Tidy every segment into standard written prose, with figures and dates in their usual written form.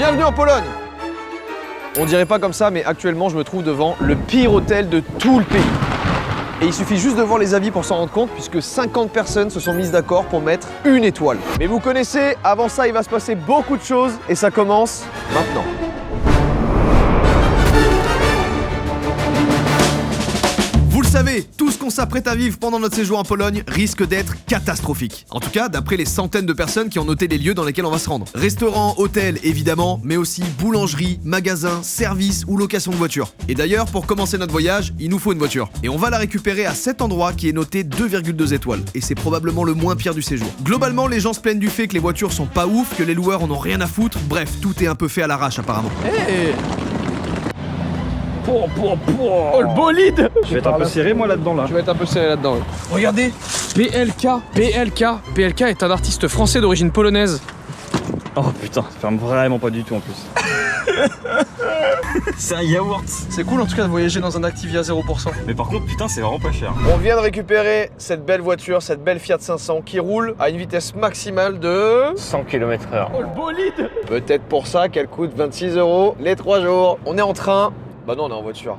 Bienvenue en Pologne. On dirait pas comme ça, mais actuellement je me trouve devant le pire hôtel de tout le pays. Et il suffit juste de voir les avis pour s'en rendre compte, puisque 50 personnes se sont mises d'accord pour mettre 1 étoile. Mais vous connaissez, avant ça il va se passer beaucoup de choses, et ça commence maintenant. Vous le savez, tout ce qu'on s'apprête à vivre pendant notre séjour en Pologne risque d'être catastrophique. En tout cas, d'après les centaines de personnes qui ont noté les lieux dans lesquels on va se rendre. Restaurants, hôtels évidemment, mais aussi boulangeries, magasins, services ou location de voitures. Et d'ailleurs, pour commencer notre voyage, il nous faut une voiture. Et on va la récupérer à cet endroit qui est noté 2,2 étoiles. Et c'est probablement le moins pire du séjour. Globalement, les gens se plaignent du fait que les voitures sont pas ouf, que les loueurs en ont rien à foutre. Bref, tout est un peu fait à l'arrache apparemment. Hey. Oh le bolide. Je vais être un peu serré moi là-dedans là. Je vais être un peu serré là-dedans. Oui. Regardez, PLK est un artiste français d'origine polonaise. Oh putain, ça ferme vraiment pas du tout en plus. C'est un yaourt. C'est cool en tout cas de voyager dans un Activia 0%. Mais par contre putain c'est vraiment pas cher. On vient de récupérer cette belle voiture, cette belle Fiat 500 qui roule à une vitesse maximale de 100 km/h. Oh le bolide. Peut-être pour ça qu'elle coûte 26 € les 3 jours. On est en train... Bah non, on est en voiture.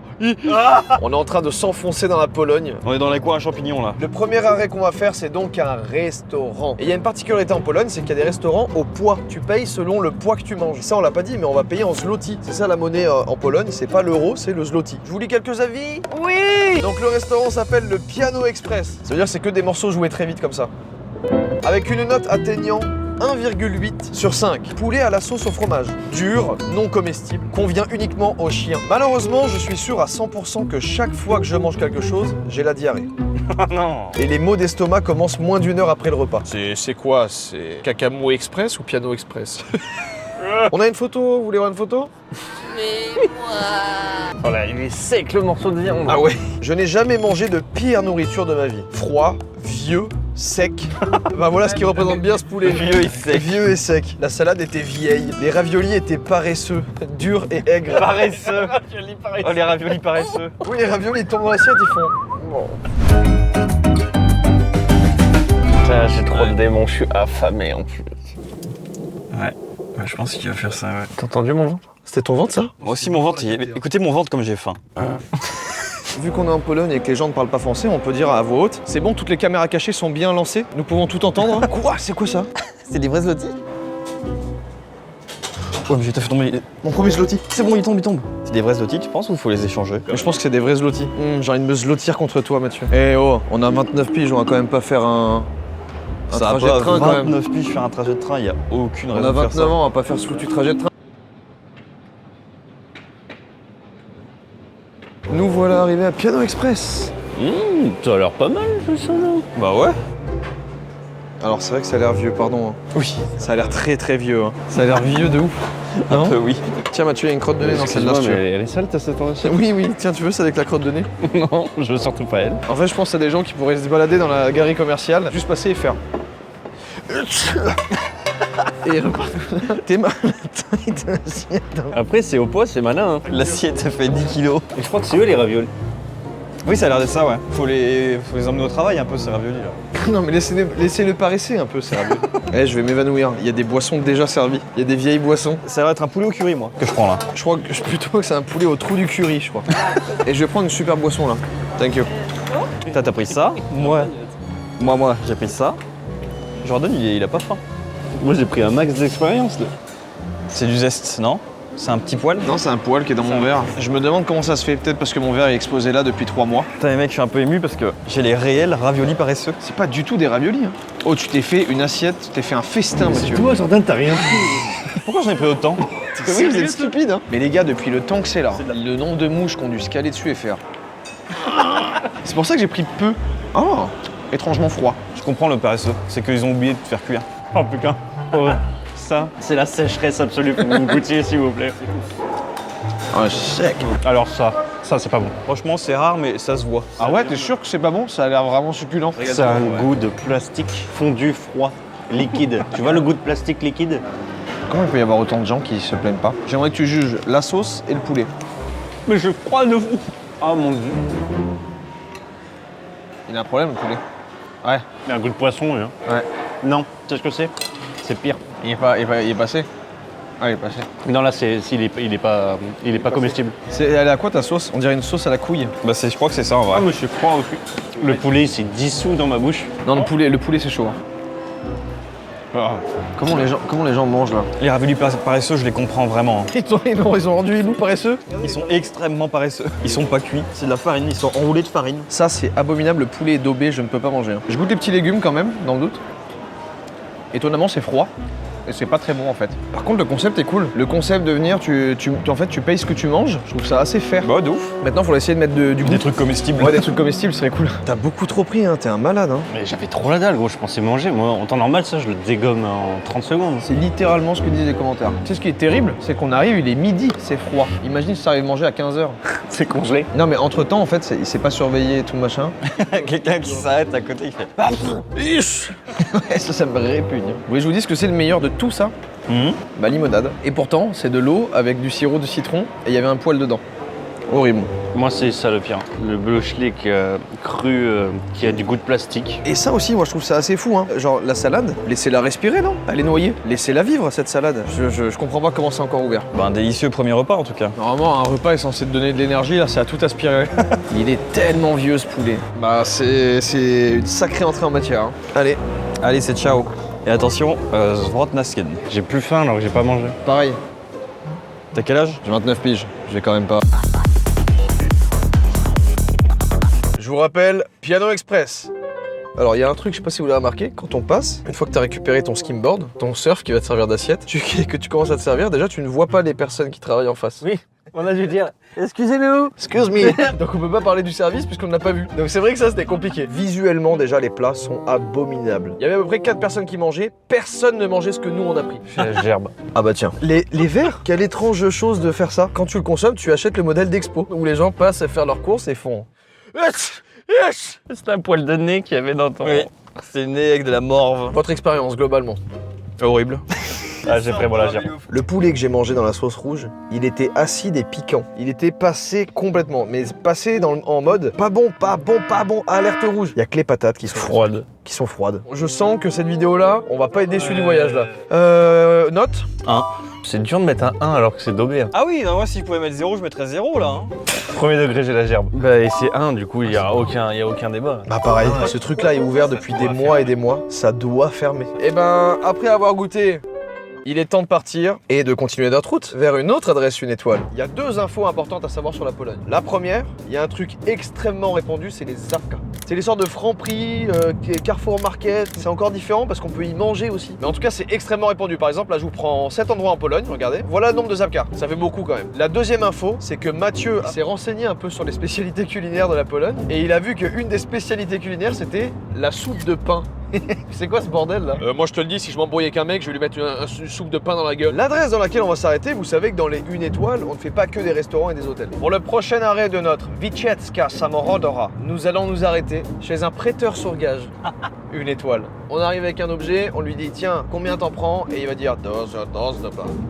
On est en train de s'enfoncer dans la Pologne. On est dans les coins à champignons là. Le premier arrêt qu'on va faire, c'est donc un restaurant. Et il y a une particularité en Pologne, c'est qu'il y a des restaurants au poids. Tu payes selon le poids que tu manges. Ça, on l'a pas dit, mais on va payer en zloty. C'est ça la monnaie en Pologne, c'est pas l'euro, c'est le zloty. Je vous lis quelques avis? Oui. Donc le restaurant s'appelle le Piano Express. Ça veut dire que c'est que des morceaux joués très vite comme ça. Avec une note atteignant 1,8 sur 5. Poulet à la sauce au fromage. Dur, non comestible, convient uniquement aux chiens. Malheureusement, je suis sûr à 100% que chaque fois que je mange quelque chose, j'ai la diarrhée. Non. Et les maux d'estomac commencent moins d'1 heure après le repas. C'est quoi? C'est Cacamo Express ou Piano Express? On a une photo? Vous voulez voir une photo? Oh là, il est sec le morceau de viande. Ah ouais. Je n'ai jamais mangé de pire nourriture de ma vie. Froid, vieux, sec. Bah voilà ce qui représente bien ce poulet. Vieux et sec. Vieux et sec. La salade était vieille. Les raviolis étaient paresseux, durs et aigres. Paresseux. Oh les raviolis paresseux. Oui, les raviolis ils tombent dans l'assiette, ils font... Bon. Putain, j'ai trop de démons, je suis affamé en plus. Ouais, je pense qu'il va faire ça, ouais. T'as entendu mon ventre? C'était ton ventre ça? Moi aussi mon ventre, écoutez mon ventre comme j'ai faim. Vu qu'on est en Pologne et que les gens ne parlent pas français, on peut dire à voix haute, c'est bon, toutes les caméras cachées sont bien lancées, nous pouvons tout entendre. Quoi? C'est quoi ça? C'est des vrais zloty? Ouais mais j'ai fait tomber. Mon premier zloty. C'est bon, il tombe. C'est des vrais zloty tu penses ou faut les échanger? Mais je pense que c'est des vrais zloty. J'ai envie de me zlotir contre toi Mathieu. Eh oh, on a 29 piges, on va quand même pas faire un trajet de train quand même. 29 piges faire un trajet de train, il y a aucune On raison a de faire 29 ça. ans, on va pas faire ce foutu trajet de train. Nous voilà arrivés à Piano Express. Ça a l'air pas mal tout ça là. Bah ouais. Alors c'est vrai que ça a l'air vieux, pardon. Hein. Oui, ça a l'air très très vieux. Hein. Ça a l'air vieux de ouf. Non? Oui. Tiens Mathieu, il y a une crotte de nez dans celle-là si tu veux. Elle est sale ta cette oreille. Oui, tiens, tu veux ça avec la crotte de nez? Non, je veux surtout pas elle. En fait, je pense à des gens qui pourraient se balader dans la galerie commerciale, juste passer et faire. Et repartir. T'es malin, taille de l'assiette. Après c'est au poids, c'est malin. Hein. L'assiette ça fait 10 kilos. Et je crois que c'est eux les raviolis. Oui ça a l'air d'être ça ouais. Faut les emmener au travail un peu ces raviolis là. Non mais laissez-le paresser un peu, c'est ravieux. Eh, je vais m'évanouir. Il y a des boissons déjà servies. Il y a des vieilles boissons. Ça va être un poulet au curry moi que je prends là. Je crois que plutôt que c'est un poulet au trou du curry, je crois. Et je vais prendre une super boisson là. Thank you. T'as pris ça? Moi j'ai pris ça. Jordan il a pas faim. Moi j'ai pris un max d'expérience là. C'est du zeste, non? C'est un petit poil? Non, c'est un poil qui est dans mon verre. Je me demande comment ça se fait. Peut-être parce que mon verre est exposé là depuis 3 mois. Putain les mecs, je suis un peu ému parce que j'ai les réels raviolis paresseux. C'est pas du tout des raviolis. Hein. Oh, tu t'es fait une assiette, tu t'es fait un festin, Mathieu. Toi Jordan, t'as rien pris. Pourquoi j'en ai pris autant? Oui, vous êtes stupide, hein. Mais les gars, depuis le temps que c'est là, le nombre de mouches qu'on dû se caler dessus et faire. C'est pour ça que j'ai pris peu. Oh, étrangement froid. Je comprends le paresseux, c'est qu'ils ont oublié de te faire cuire. Oh putain. Ouais. Ça. C'est la sécheresse absolue, faut que vous goûtiez s'il vous plaît. Ah, sec. Alors ça c'est pas bon. Franchement c'est rare mais ça se voit. Ah ouais, t'es sûr que c'est pas bon? Ça a l'air vraiment succulent. Ça a un goût de plastique fondu, froid, liquide. Tu vois le goût de plastique liquide? Comment il peut y avoir autant de gens qui se plaignent pas? J'aimerais que tu juges la sauce et le poulet. Mais je crois de vous. Ah mon dieu. Il a un problème, le poulet. Ouais. Il y a un goût de poisson, hein. Ouais. Non, tu sais ce que c'est? C'est pire. Il est passé? Ah, il est passé. Non, là, il est pas comestible. Elle est à quoi ta sauce? On dirait une sauce à la couille. Bah je crois que c'est ça en vrai. Ah, mais c'est froid aussi. Le poulet, s'est dissous dans ma bouche. Non, le poulet c'est chaud. Ah. Comment les gens mangent là? Les raviolis paresseux, je les comprends vraiment. Ils ont rendu les loups paresseux. Ils sont extrêmement paresseux. Ils sont pas cuits. C'est de la farine, ils sont enroulés de farine. Ça c'est abominable, le poulet est daubé, je ne peux pas manger. Je goûte les petits légumes quand même, dans le doute. Étonnamment c'est froid. Et c'est pas très bon en fait. Par contre le concept est cool. Le concept de venir, en fait tu payes ce que tu manges, je trouve ça assez fair. Bah de ouf. Maintenant il faudrait essayer de mettre du goût. Des trucs comestibles. Ouais, des trucs comestibles, ce serait cool. T'as beaucoup trop pris, hein, t'es un malade. Hein. Mais j'avais trop la dalle, gros. Je pensais manger. Moi, en temps normal, ça, je le dégomme en 30 secondes. C'est littéralement ce que disent les commentaires. Tu sais ce qui est terrible, c'est qu'on arrive, il est midi, c'est froid. Imagine si ça arrive manger à 15h. C'est congelé. Non mais entre temps en fait, c'est pas surveillé et tout machin. Quelqu'un qui s'arrête à côté, il fait. Ouais, ça me répugne. Vous voulez que je vous dise que c'est le meilleur de tout ça? Bah limonade. Et pourtant, c'est de l'eau avec du sirop de citron et il y avait un poil dedans. Horrible. Moi, c'est ça le pire. Le Blushlick cru qui a du goût de plastique. Et ça aussi, moi je trouve ça assez fou. Hein. Genre la salade, laissez-la respirer, non? Elle est noyée. Laissez-la vivre cette salade. Je comprends pas comment c'est encore ouvert. Bah un délicieux premier repas en tout cas. Normalement, un repas est censé te donner de l'énergie, là, ça a tout aspiré. Il est tellement vieux ce poulet. Bah, c'est une sacrée entrée en matière. Hein. Allez, Allez, c'est ciao. Et attention, Zvrotnasken. J'ai plus faim alors que j'ai pas mangé. pareil, T'as quel âge? j'ai 29 piges, je vais quand même pas. Je vous rappelle, Piano Express. Alors, il y a un truc, je sais pas si vous l'avez remarqué, quand on passe, une fois que tu as récupéré ton skimboard, ton surf qui va te servir d'assiette, que tu commences à te servir, déjà tu ne vois pas les personnes qui travaillent en face. Oui, on a dû dire excusez-nous. Excuse me. Donc on peut pas parler du service puisqu'on ne l'a pas vu. Donc c'est vrai que ça c'était compliqué. Visuellement déjà les plats sont abominables. Il y avait à peu près 4 personnes qui mangeaient, personne ne mangeait ce que nous on a pris. C'est la gerbe. Ah bah tiens. Les verres, quelle étrange chose de faire ça. Quand tu le consommes, tu achètes le modèle d'expo où les gens passent à faire leurs courses et font... C'est un poil de nez qu'il y avait dans ton... Oui. C'est né avec de la morve. Votre expérience globalement. Horrible. Ah, j'ai vraiment la gerbe. Le poulet que j'ai mangé dans la sauce rouge, il était acide et piquant. Il était passé complètement, mais passé en mode pas bon, alerte rouge. Il y a que les patates qui sont froides. Je sens que cette vidéo-là, on va pas être déçus du voyage là. Note 1. C'est dur de mettre un 1 alors que c'est daubé. Ah oui, non, moi si je pouvais mettre 0, je mettrais 0 là. Hein. Premier degré, j'ai la gerbe. Bah, et c'est 1, du coup, il y a aucun débat. Bah pareil, ce truc-là est ouvert depuis des mois et des mois, ça doit fermer. Et ben, après avoir goûté, il est temps de partir et de continuer notre route vers une autre adresse 1 étoile. Il y a 2 infos importantes à savoir sur la Pologne. La première, il y a un truc extrêmement répandu, c'est les Żabka. C'est les sortes de Franprix, Carrefour Market, c'est encore différent parce qu'on peut y manger aussi. Mais en tout cas, c'est extrêmement répandu. Par exemple, là, je vous prends 7 endroits en Pologne, regardez. Voilà le nombre de Żabka, ça fait beaucoup quand même. La deuxième info, c'est que Mathieu s'est renseigné un peu sur les spécialités culinaires de la Pologne et il a vu qu'une des spécialités culinaires, c'était la soupe de pain. C'est quoi ce bordel là? Moi je te le dis, si je m'embrouille avec un mec, je vais lui mettre une soupe de pain dans la gueule. L'adresse dans laquelle on va s'arrêter, vous savez que dans les 1 étoile, on ne fait pas que des restaurants et des hôtels. Pour le prochain arrêt de notre Wyciecka Samorodora, nous allons nous arrêter chez un prêteur sur gage. 1 étoile. On arrive avec un objet, on lui dit tiens, combien t'en prends? Et il va dire dos.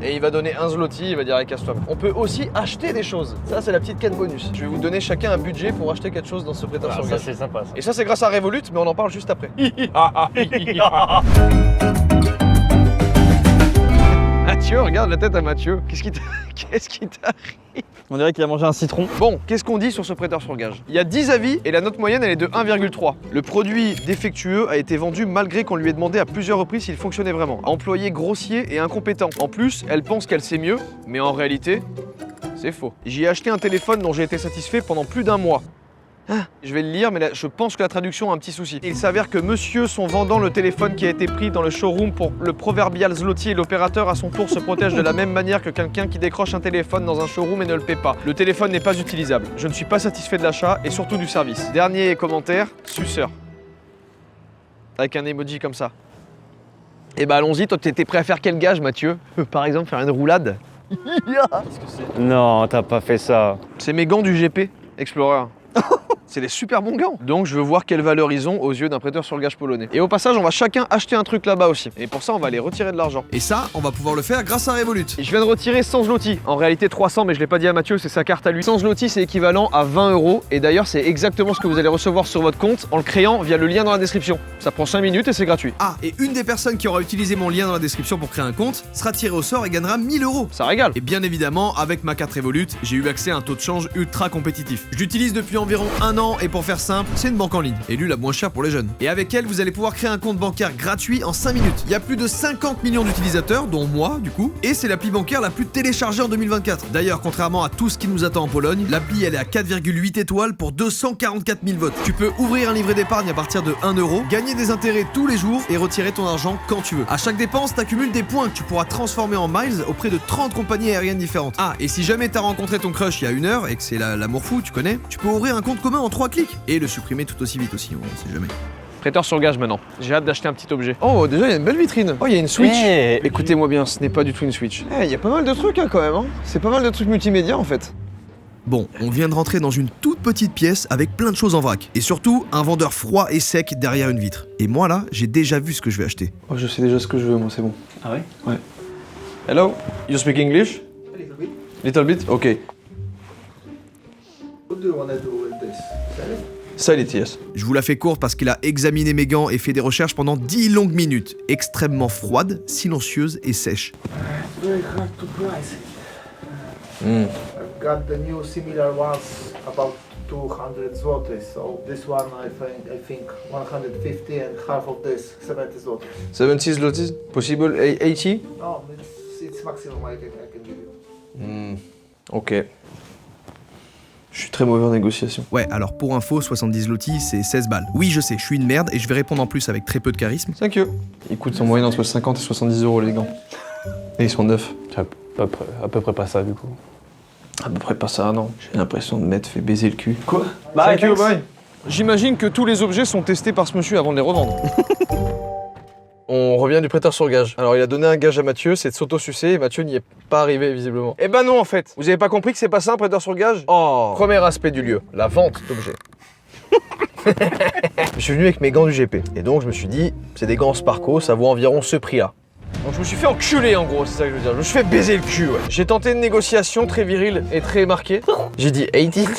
Et il va donner 1 zloty, il va dire casse-toi. On peut aussi acheter des choses. Ça c'est la petite quête bonus. Je vais vous donner chacun un budget pour acheter quelque chose dans ce prêteur sur Ça, gage. c'est sympa. Ça. Et ça c'est grâce à Revolut, mais on en parle juste après. Mathieu, regarde la tête à Mathieu. Qu'est-ce qui t'arrive? On dirait qu'il a mangé un citron. Bon, qu'est-ce qu'on dit sur ce prêteur sur gage? Il y a 10 avis et la note moyenne elle est de 1,3. Le produit défectueux a été vendu malgré qu'on lui ait demandé à plusieurs reprises s'il fonctionnait vraiment. Employé grossier et incompétent. En plus, elle pense qu'elle sait mieux, mais en réalité, c'est faux. J'y ai acheté un téléphone dont j'ai été satisfait pendant plus d'1 mois. Je vais le lire, mais là, je pense que la traduction a un petit souci. Il s'avère que monsieur, son vendant le téléphone qui a été pris dans le showroom pour le proverbial zloty et l'opérateur à son tour se protège de la même manière que quelqu'un qui décroche un téléphone dans un showroom et ne le paie pas. Le téléphone n'est pas utilisable. Je ne suis pas satisfait de l'achat et surtout du service. Dernier commentaire, suceur. Avec un emoji comme ça. Eh ben allons-y, toi t'étais prêt à faire quel gage Mathieu? Par exemple faire une roulade? Non, t'as pas fait ça. C'est mes gants du GP Explorer. C'est des super bons gants. Donc je veux voir quelle valeur ils ont aux yeux d'un prêteur sur gage polonais. Et au passage, on va chacun acheter un truc là-bas aussi. Et pour ça, on va aller retirer de l'argent. Et ça, on va pouvoir le faire grâce à Revolut. Et je viens de retirer 100 zloty. En réalité 300, mais je l'ai pas dit à Mathieu, c'est sa carte à lui. 100 zloty, c'est équivalent à 20 €. Et d'ailleurs, c'est exactement ce que vous allez recevoir sur votre compte en le créant via le lien dans la description. Ça prend 5 minutes et c'est gratuit. Ah, et une des personnes qui aura utilisé mon lien dans la description pour créer un compte sera tirée au sort et gagnera 1000 €. Ça régale. Et bien évidemment, avec ma carte Revolut, j'ai eu accès à un taux de change ultra compétitif. Je l'utilise depuis environ 1 an et pour faire simple, c'est une banque en ligne, élue la moins chère pour les jeunes. Et avec elle, vous allez pouvoir créer un compte bancaire gratuit en 5 minutes. Il y a plus de 50 millions d'utilisateurs, dont moi du coup, et c'est l'appli bancaire la plus téléchargée en 2024. D'ailleurs, contrairement à tout ce qui nous attend en Pologne, l'appli elle est à 4,8 étoiles pour 244 000 votes. Tu peux ouvrir un livret d'épargne à partir de 1 €, gagner des intérêts tous les jours et retirer ton argent quand tu veux. À chaque dépense, t'accumules des points que tu pourras transformer en miles auprès de 30 compagnies aériennes différentes. Ah, et si jamais t'as rencontré ton crush il y a 1 heure et que c'est l'amour fou, tu connais, tu peux ouvrir un compte commun en 3 clics et le supprimer tout aussi vite aussi, on sait jamais. Prêteur sur gage maintenant. J'ai hâte d'acheter un petit objet. Oh, déjà, il y a une belle vitrine. Oh, il y a une Switch. Hey. Écoutez-moi bien, ce n'est pas du tout une Switch. Il y a pas mal de trucs hein, quand même. Hein. C'est pas mal de trucs multimédia en fait. Bon, on vient de rentrer dans une toute petite pièce avec plein de choses en vrac. Et surtout, un vendeur froid et sec derrière une vitre. Et moi là, j'ai déjà vu ce que je vais acheter. Oh, je sais déjà ce que je veux, moi, c'est bon. Ah ouais? Ouais. Hello, you speak English? A little bit. Little bit? Ok. What do you want to do with this? Sell it? Sell it, yes. Je vous la fais courte parce qu'il a examiné mes gants et fait des recherches pendant 10 longues minutes. Extrêmement froide, silencieuse et sèche. It's very hard to price it. Mm. I've got the new similar ones about 200 zlotys. So this one I think 150 and half of this 70 zlotys. 70 zlotys? Possible 80? No, it's maximum I can give you. Ok. Je suis très mauvais en négociation. Ouais, alors pour info, 70 zloty, c'est 16 balles. Oui, je sais, je suis une merde et je vais répondre en plus avec très peu de charisme. Thank you. Ils coûtent en moyenne entre 50 et 70 € les gants. Et ils sont neufs. C'est à peu près pas ça du coup. À peu près pas ça, non. J'ai l'impression de m'être fait baiser le cul. Quoi? Thank you, bye. J'imagine que tous les objets sont testés par ce monsieur avant de les revendre. On revient du prêteur sur gage. Alors il a donné un gage à Mathieu, c'est de s'auto-sucer et Mathieu n'y est pas arrivé visiblement. Eh ben non en fait. Vous avez pas compris que c'est pas ça un prêteur sur gage? Oh. Premier aspect du lieu, la vente d'objets. Je suis venu avec mes gants du GP. Et donc je me suis dit, c'est des gants Sparco, ça vaut environ ce prix-là. Donc je me suis fait enculer en gros, c'est ça que je veux dire. Je me suis fait baiser le cul, ouais. J'ai tenté une négociation très virile et très marquée. J'ai dit 80.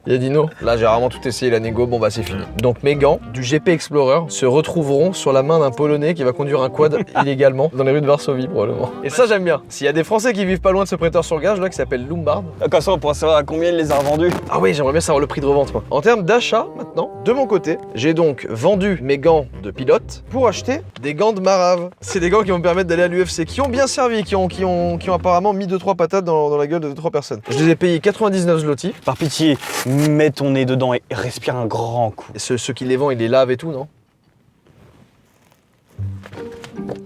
Il a dit non. Là, j'ai vraiment tout essayé, la négo, bon bah c'est fini. Donc mes gants du GP Explorer se retrouveront sur la main d'un Polonais qui va conduire un quad illégalement dans les rues de Varsovie probablement. Et ça j'aime bien. S'il y a des Français qui vivent pas loin de ce prêteur sur gage là qui s'appelle Lombard. Comme ça on pourra savoir à combien il les a revendus. Ah oui, j'aimerais bien savoir le prix de revente moi. En termes d'achat maintenant, de mon côté, j'ai donc vendu mes gants de pilote pour acheter des gants de marave. C'est des gants qui vont me permettre d'aller à l'UFC, qui ont bien servi, qui ont apparemment mis 2-3 patates dans la gueule de 2-3 personnes. Je les ai payés 99 zloty. Par pitié, mets ton nez dedans et respire un grand coup. Et ceux qui les vendent, ils les lavent et tout, non?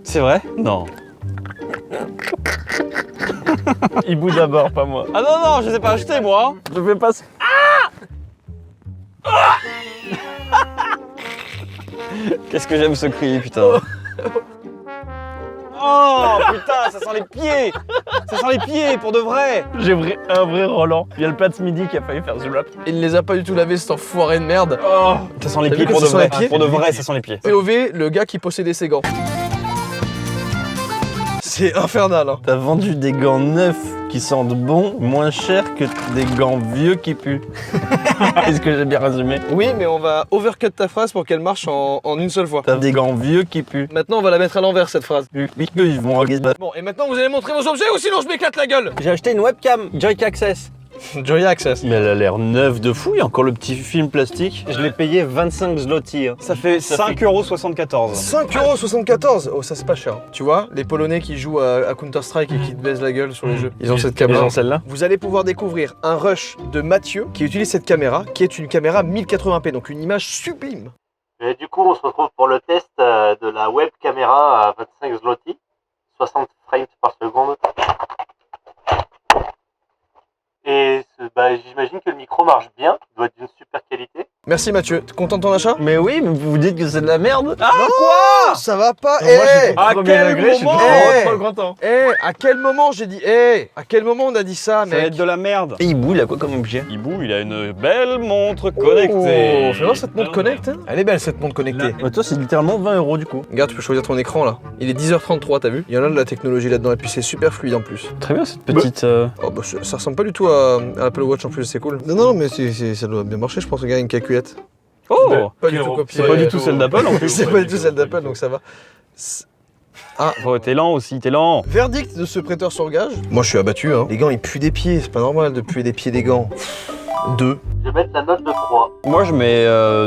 C'est vrai? Non. Il bout d'abord, pas moi. Ah non, je les ai pas achetés moi. Je vais pas... Qu'est-ce que j'aime ce cri, putain. Oh putain, ça sent les pieds. Ça sent les pieds, pour de vrai. J'ai un vrai Roland. Il y a le plat de midi qui a failli faire du rap. Il ne les a pas du tout lavés, cet enfoiré de merde. Oh, ça sent les T'as pieds vu pour que de ça sent vrai. les pieds Pour de vrai, ça sent les pieds. POV, le gars qui possédait ses gants. C'est infernal, hein. T'as vendu des gants neufs qui sentent bon, moins cher que des gants vieux qui puent. Est-ce que j'ai bien résumé? Oui, mais on va overcut ta phrase pour qu'elle marche en une seule fois. T'as des gants vieux qui puent. Maintenant, on va la mettre à l'envers, cette phrase. Ils vont Bon, et maintenant, vous allez montrer vos objets ou sinon je m'éclate la gueule. J'ai acheté une webcam, Joy Access. Joy Access. Mais elle a l'air neuve de fou, il y a encore le petit film plastique. Je l'ai payé 25 zloty. Ça fait 5,74 €. 5,74 €. Oh, ça c'est pas cher. Tu vois, les Polonais qui jouent à Counter-Strike et qui te baisent la gueule sur les jeux, ils ont cette caméra. Ils ont celle-là. Vous allez pouvoir découvrir un rush de Mathieu qui utilise cette caméra, qui est une caméra 1080p, donc une image sublime. Et du coup, on se retrouve pour le test de la web caméra à 25 zloty, 60 frames par seconde. Et j'imagine que le micro marche bien, doit être d'une super qualité. Merci Mathieu. T'es content de ton achat? Mais oui, mais vous dites que c'est de la merde. Ah, Quoi? Ça va pas. Moi, je suis à premier quel degré, je suis moment trop content. à quel moment j'ai dit à quel moment on a dit ça, Ça va mec? être de la merde. Et Hibou, il a quoi comme objet? Hibou, il a une belle montre connectée. Oh, fais voir cette montre connectée. Elle est belle cette montre connectée. Bah, toi, c'est littéralement 20 € du coup. Regarde, tu peux choisir ton écran là. Il est 10h33, t'as vu? Il y en a de la technologie là-dedans et puis c'est super fluide en plus. Très bien cette petite. Oh bah ça ressemble pas du tout à l'Apple Watch en plus, c'est cool. Non, mais ça doit bien marcher, je pense. Regarde, une calculette. Oh, Pas du tout copié. c'est pas du tout celle d'Apple en plus. C'est pas du tout celle d'Apple, donc ça va. Oh, t'es lent aussi, t'es lent. Verdict de ce prêteur sur gage. Moi je suis abattu, hein. Les gants ils puent des pieds, c'est pas normal de puer des pieds des gants. 2. Je vais mettre la note de 3. Moi, je mets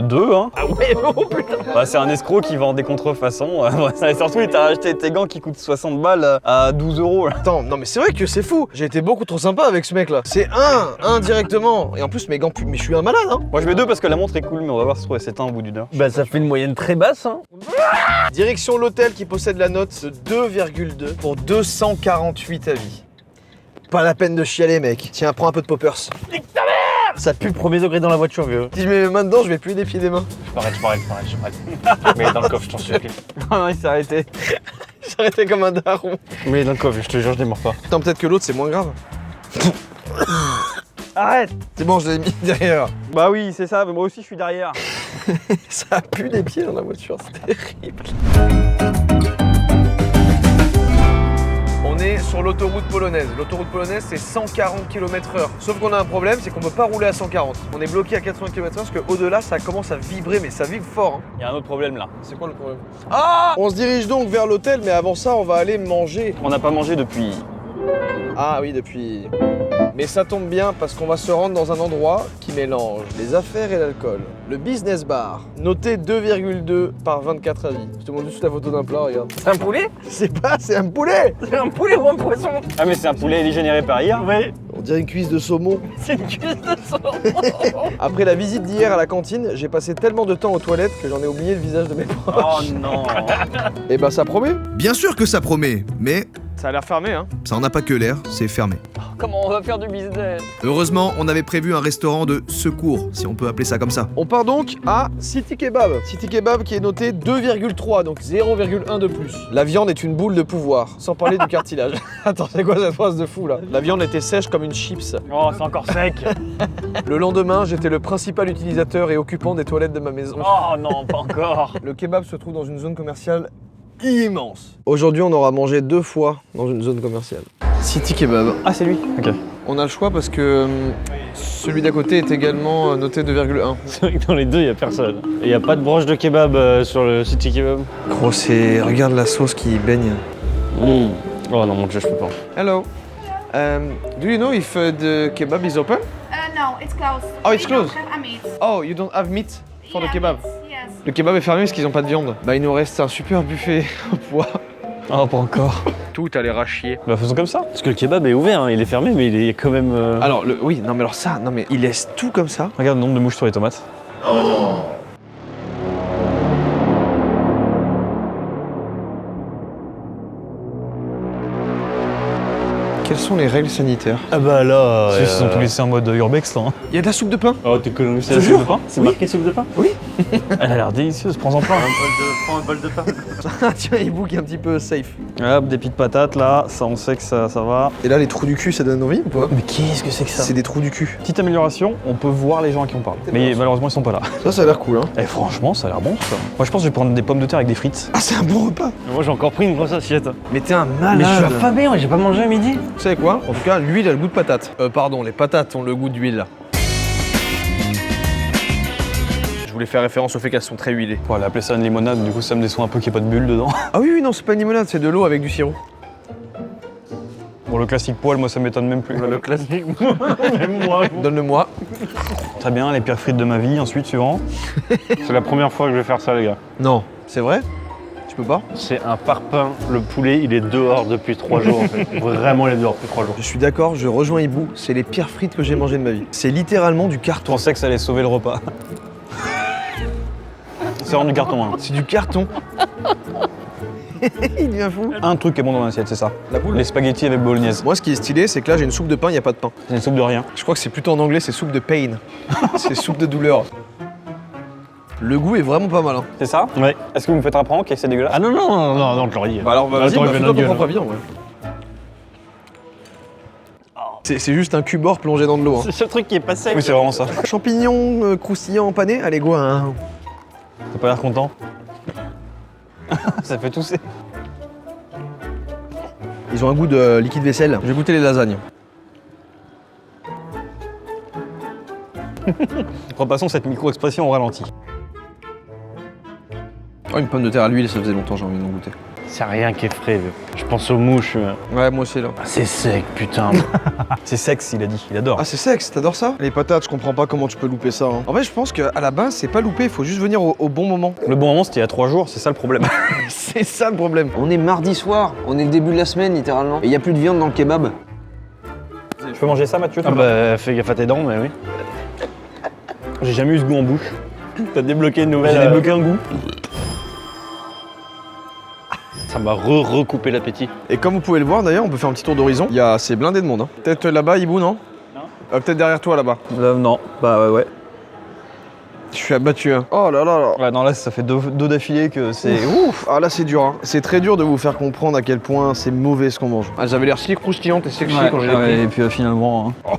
2. Hein. Ah ouais, oh putain. Bah, c'est un escroc qui vend des contrefaçons. Et surtout, il t'a acheté tes gants qui coûtent 60 balles à 12 €. Là. Attends, non mais c'est vrai que c'est fou. J'ai été beaucoup trop sympa avec ce mec là. C'est un directement. Et en plus mes gants puent, mais je suis un malade, hein. Moi, je mets 2 parce que la montre est cool, mais on va voir si elle s'éteint au bout d'une heure. Bah, ça fait une moyenne très basse, hein. Direction l'hôtel qui possède la note de 2,2 pour 248 avis. Pas la peine de chialer, mec. Tiens, prends un peu de poppers. Ça pue premier degré dans la voiture, vieux. Si je mets mes mains dedans, je vais puer des pieds des mains. Je m'arrête. Mets dans le coffre, je t'en supplie. Ah non, il s'est arrêté. J'ai arrêté comme un daron. Mets dans le coffre, je te jure, je démarre pas. Putain, peut-être que l'autre c'est moins grave. Arrête. C'est bon, je l'ai mis derrière. Bah oui, c'est ça, mais moi aussi, je suis derrière. Ça pue les pieds dans la voiture, c'est terrible. On est sur l'autoroute polonaise. L'autoroute polonaise, c'est 140 km/h. Sauf qu'on a un problème, c'est qu'on ne peut pas rouler à 140. On est bloqué à 80 km/h parce qu'au-delà, ça commence à vibrer, mais ça vibre fort. Hein. Il y a un autre problème là. C'est quoi le problème? On se dirige donc vers l'hôtel, mais avant ça, on va aller manger. On n'a pas mangé depuis. Ah oui, depuis... Mais ça tombe bien parce qu'on va se rendre dans un endroit qui mélange les affaires et l'alcool. Le Business Bar, noté 2,2 par 24 avis. Je te montre juste la photo d'un plat, regarde. C'est un poulet? C'est pas, c'est un poulet! C'est un poulet ou un poisson? Ah, mais c'est un poulet, il est généré par hier. Oui, On dirait une cuisse de saumon. c'est une cuisse de saumon. Après la visite d'hier à la cantine, j'ai passé tellement de temps aux toilettes que j'en ai oublié le visage de mes proches. Oh non. Et bah ça promet. Bien sûr que ça promet, mais Ça a l'air fermé, hein. ça en a pas que l'air, c'est fermé. Comment on va faire du business? Heureusement, on avait prévu un restaurant de secours, si on peut appeler ça comme ça. On part donc à City Kebab. City Kebab qui est noté 2,3, donc 0,1 de plus. La viande est une boule de pouvoir, sans parler du cartilage. Attends, c'est quoi cette phrase de fou là? La viande était sèche comme une chips. Oh, c'est encore sec. Le lendemain, j'étais le principal utilisateur et occupant des toilettes de ma maison. Oh non, pas encore. Le kebab se trouve dans une zone commerciale immense. Aujourd'hui, on aura mangé 2 fois dans une zone commerciale. City Kebab. Ah, c'est lui. Ok. On a le choix parce que celui d'à côté est également noté 2,1. C'est vrai que dans les deux, il n'y a personne. Et il n'y a pas de broche de kebab sur le City Kebab. Gros, regarde la sauce qui baigne. Oh non, mon dieu, je peux pas. Hello. Do you know if the kebab is open? No, it's closed. Oh, it's We don't closed. have a meat. Oh, you don't have meat for the Yeah, kebab? Yes. Le kebab est fermé parce qu'ils n'ont pas de viande. Bah, il nous reste un super buffet au poids. Oh, pas encore. Tout a l'air à chier. Bah, faisons comme ça. Parce que le kebab est ouvert, hein. Il est fermé, mais il est quand même. Alors, oui, non, mais alors ça, non, mais il laisse tout comme ça. Regarde le nombre de mouches sur les tomates. Quelles sont les règles sanitaires? Ah bah là. Ils se sont tous laissés en mode urbex là. Hein. Il y a de la soupe de pain. Oh, t'es connu, c'est la soupe de pain? C'est marqué soupe de pain? Oui. Elle a l'air délicieuse, prends-en plein. Prends un bol de pain. Tiens, Hibou qui est un petit peu safe. Hop, des pieds de patates là, ça on sait que ça va. Et là, les trous du cul, ça donne envie ou pas? Mais qu'est-ce que c'est que ça? C'est des trous du cul. Petite amélioration, on peut voir les gens à qui on parle. Mais malheureusement, ils sont pas là. Ça a l'air cool, hein. Et franchement, ça a l'air bon ça. Moi, je pense que je vais prendre des pommes de terre avec des frites. Ah, c'est un bon repas. Moi, j'ai encore pris une grosse assiette. Mais t'es un malade. Mais je suis affamé, j'ai pas mangé à midi. Vous savez quoi? En tout cas, l'huile a le goût de patate. Pardon, les patates ont le goût d'huile. Je voulais faire référence au fait qu'elles sont très huilées. On va appeler ça une limonade, du coup, ça me déçoit un peu qu'il n'y ait pas de bulles dedans. Ah oui, non, c'est pas une limonade, c'est de l'eau avec du sirop. Bon, le classique poil, moi, ça m'étonne même plus. Le classique. Donne-le-moi. Très bien, les pires frites de ma vie, ensuite, suivant. C'est la première fois que je vais faire ça, les gars. Non, c'est vrai? Tu peux pas? C'est un parpaing. Le poulet, il est dehors depuis 3 jours. En fait. Vraiment, il est dehors depuis 3 jours. Je suis d'accord, je rejoins Hibou, c'est les pires frites que j'ai mangées de ma vie. C'est littéralement du Je carton. pensais que ça allait sauver le repas. C'est vraiment du carton, hein. C'est du carton. Il devient fou. Un truc qui est bon dans l'assiette, c'est ça. La boule. Les spaghettis avec bolognaise. Moi, ce qui est stylé, c'est que là, j'ai une soupe de pain, il n'y a pas de pain. C'est une soupe de rien. Je crois que c'est plutôt en anglais, c'est soupe de pain. C'est soupe de douleur. Le goût est vraiment pas mal. Hein. C'est ça? Ouais. Est-ce que vous me faites un prank et que c'est dégueulasse? Ah non, je l'aurais dit. Bah alors vas-y, Attends, il bah, vient fais-toi notre ton gueule, propre avis en vrai. C'est juste un cube or plongé dans de l'eau. Hein. C'est ce truc qui est pas sec. Oui, c'est vraiment ça. Champignons croustillants empanés, allez go. Hein. T'as pas l'air content? Ça fait tousser. Ils ont un goût de liquide vaisselle. J'ai goûté les lasagnes. Repassons cette micro-expression au ralenti. Oh, une pomme de terre à l'huile, ça faisait longtemps j'ai envie d'en goûter. C'est rien qui est frais. Je pense aux mouches. Ouais, moi aussi là. Ah, c'est sec, putain. C'est sexe, il a dit. Il adore. Ah, c'est sexe, t'adores ça? Les patates, je comprends pas comment tu peux louper ça. Hein. En fait, je pense qu'à la base, c'est pas louper, il faut juste venir au bon moment. Le bon moment, c'était il y a 3 jours, c'est ça le problème. C'est ça le problème. On est mardi soir, on est le début de la semaine littéralement. Et il n'y a plus de viande dans le kebab. Je peux manger ça, Mathieu? Ah bah, fais gaffe à tes dents, mais oui. J'ai jamais eu ce goût en bouche. T'as débloqué une nouvelle. J'ai débloqué un goût. Ça m'a recoupé l'appétit. Et comme vous pouvez le voir d'ailleurs, on peut faire un petit tour d'horizon. C'est blindé de monde. Hein. Peut-être là-bas, Hibou, non? Non. Peut-être derrière toi là-bas. Non, bah ouais. Je suis abattu. Hein. Oh là là là. Ouais, non, là, ça fait deux d'affilée que c'est. Ouf. Ah là, c'est dur. Hein. C'est très dur de vous faire comprendre à quel point c'est mauvais ce qu'on mange. Ah, j'avais l'air si croustillante et sexy quand je l'ai pris. Et puis finalement. Hein.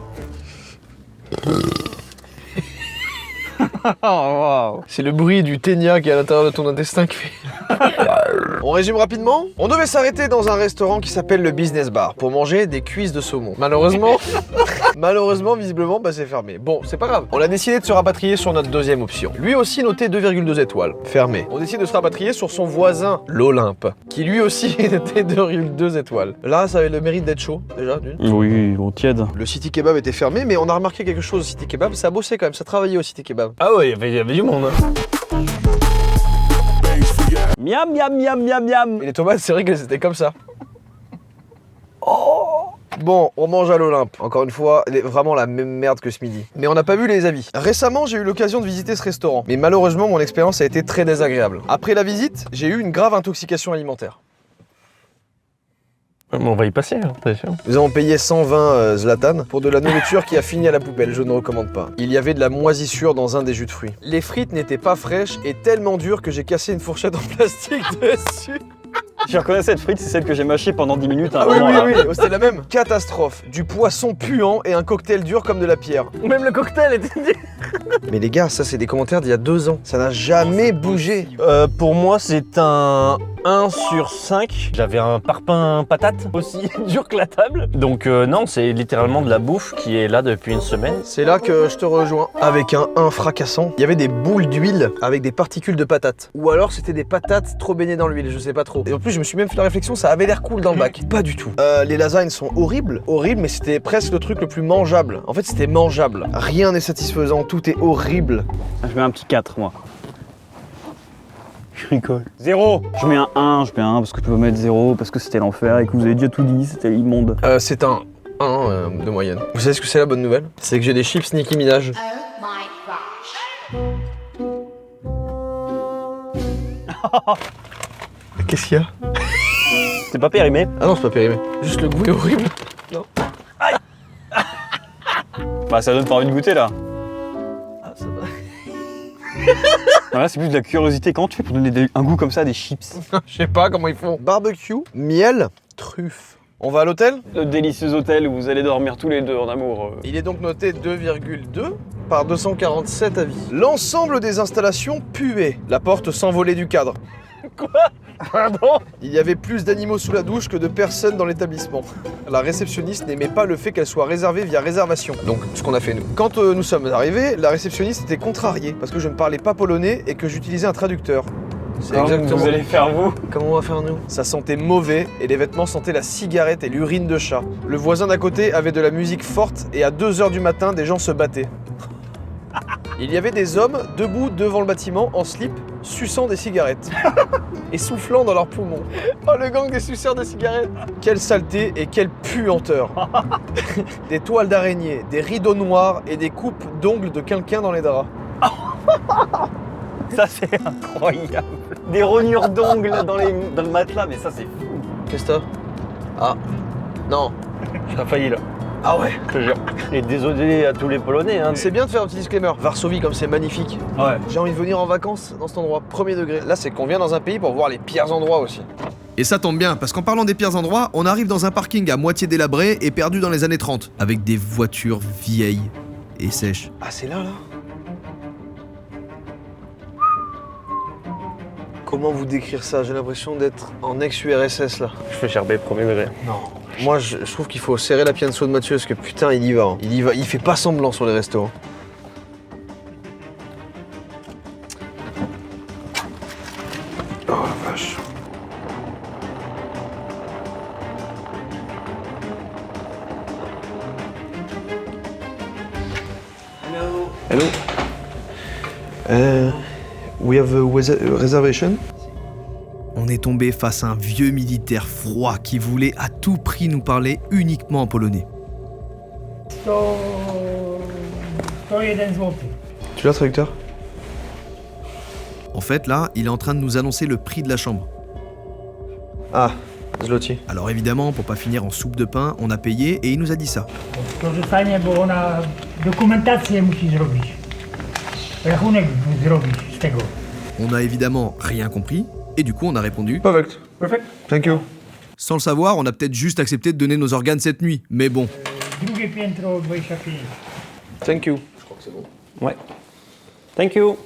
Oh, wow. C'est le bruit du ténia qui est à l'intérieur de ton intestin qui fait. On résume rapidement. On devait s'arrêter dans un restaurant qui s'appelle le Business Bar pour manger des cuisses de saumon. Malheureusement, visiblement, bah c'est fermé. Bon, c'est pas grave. On a décidé de se rapatrier sur notre deuxième option. Lui aussi noté 2,2 étoiles. Fermé. On décide de se rapatrier sur son voisin, l'Olympe, qui lui aussi était 2,2 étoiles. Là, ça avait le mérite d'être chaud, déjà, d'une. Oui, bon, tiède. Le City Kebab était fermé, mais on a remarqué quelque chose au City Kebab, ça bossait quand même, ça travaillait au City Kebab. Ah ouais, il y avait du monde. Hein. Miam, miam, miam, miam, miam. Et les tomates, c'est vrai qu'elles étaient comme ça. Oh. Bon, on mange à l'Olympe. Encore une fois, vraiment la même merde que ce midi. Mais on n'a pas vu les avis. Récemment, j'ai eu l'occasion de visiter ce restaurant. Mais malheureusement, mon expérience a été très désagréable. Après la visite, j'ai eu une grave intoxication alimentaire. On va y passer, hein, c'est sûr. Nous avons payé 120 Zlatan pour de la nourriture qui a fini à la poubelle, je ne recommande pas. Il y avait de la moisissure dans un des jus de fruits. Les frites n'étaient pas fraîches et tellement dures que j'ai cassé une fourchette en plastique dessus. Je reconnais cette frite, c'est celle que j'ai mâchée pendant 10 minutes. Ah oui, c'était la même. Catastrophe. Du poisson puant et un cocktail dur comme de la pierre. Même le cocktail était dur. Mais les gars, ça c'est des commentaires d'il y a 2 ans. Ça n'a jamais bougé. Pour moi, c'est un 1 sur 5. J'avais un parpaing patate aussi dur que la table. Donc non, c'est littéralement de la bouffe qui est là depuis une semaine. C'est là que je te rejoins. Avec un 1 fracassant, il y avait des boules d'huile avec des particules de patates. Ou alors c'était des patates trop baignées dans l'huile, je sais pas trop. Et en plus, je me suis même fait la réflexion, ça avait l'air cool dans le bac. Pas du tout. Les lasagnes sont horribles, mais c'était presque le truc le plus mangeable. En fait, c'était mangeable. Rien n'est satisfaisant, tout est horrible. Je mets un petit 4, moi. Je rigole. 0. Je mets un 1 parce que je peux mettre 0 parce que c'était l'enfer et que vous avez déjà tout dit, c'était immonde. C'est un 1 de moyenne. Vous savez ce que c'est la bonne nouvelle? C'est que j'ai des chips Nicki Minaj. Qu'est-ce qu'il y a? C'est pas périmé. Ah non, c'est pas périmé. Juste le goût est horrible. Non. Aïe. Bah ça donne pas envie de goûter là. Ah, ça va. Voilà, c'est plus de la curiosité. Comment tu fais pour donner un goût comme ça à des chips? Je sais pas comment ils font. Barbecue, miel, truffe. On va à l'hôtel? Le délicieux hôtel où vous allez dormir tous les deux en amour. Il est donc noté 2,2 par 247 avis. L'ensemble des installations puait. La porte s'envolait du cadre. Quoi? Pardon? Il y avait plus d'animaux sous la douche que de personnes dans l'établissement. La réceptionniste n'aimait pas le fait qu'elle soit réservée via réservation. Donc, ce qu'on a fait nous. Quand nous sommes arrivés, la réceptionniste était contrariée parce que je ne parlais pas polonais et que j'utilisais un traducteur. C'est exactement. Vous allez faire vous? Comment on va faire nous? Ça sentait mauvais et les vêtements sentaient la cigarette et l'urine de chat. Le voisin d'à côté avait de la musique forte et à 2h du matin, des gens se battaient. Il y avait des hommes debout devant le bâtiment en slip, suçant des cigarettes et soufflant dans leurs poumons. Oh, le gang des suceurs de cigarettes! Quelle saleté et quelle puanteur! Des toiles d'araignée, des rideaux noirs et des coupes d'ongles de quelqu'un dans les draps. Ça c'est incroyable. Des rognures d'ongles dans le matelas, mais ça c'est fou. Qu'est-ce que t'as? Ah, non. J'ai failli là. Ah ouais. Je te jure. Et désolé à tous les Polonais. Hein. C'est bien de faire un petit disclaimer. Varsovie, comme c'est magnifique. Ouais. J'ai envie de venir en vacances dans cet endroit, premier degré. Là, c'est qu'on vient dans un pays pour voir les pires endroits aussi. Et ça tombe bien, parce qu'en parlant des pires endroits, on arrive dans un parking à moitié délabré et perdu dans les années 30, avec des voitures vieilles et sèches. Ah, c'est là. Comment vous décrire ça? J'ai l'impression d'être en ex-URSS là. Je fais gerber premier degré. Non. Moi, je trouve qu'il faut serrer la pianso de Mathieu parce que putain, il y va. Hein. Il y va. Il fait pas semblant sur les restos. Oh la vache. Hello. We have a reservation? On est tombé face à un vieux militaire froid qui voulait à tout prix nous parler uniquement en polonais. Tu l'as, traducteur? En fait, là, il est en train de nous annoncer le prix de la chambre. Ah, zloty. Alors évidemment, pour pas finir en soupe de pain, on a payé et il nous a dit ça. Korzystanie, bo ona dokumentację musi zrobić. Rachunek zrobić z tego. On a évidemment rien compris et du coup on a répondu Perfect. Perfect. Thank you. Sans le savoir, on a peut-être juste accepté de donner nos organes cette nuit, mais bon. Drugie piętro 25. Thank you. Je crois que c'est bon. Ouais. Thank you.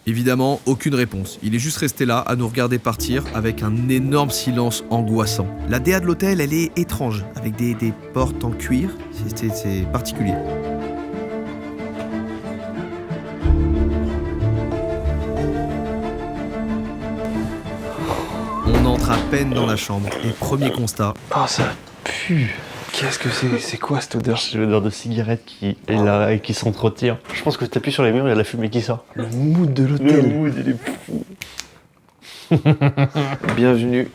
Évidemment, aucune réponse. Il est juste resté là à nous regarder partir avec un énorme silence angoissant. La DA de l'hôtel, elle est étrange, avec des portes en cuir. C'est particulier. On entre à peine dans la chambre et premier constat. Ah, ça pue. Qu'est-ce que c'est? C'est quoi cette odeur? C'est l'odeur de cigarette qui est là et qui s'entretient. Je pense que t'appuies sur les murs, il y a la fumée qui sort. Le mood de l'hôtel. Le mood, il est fou. Bienvenue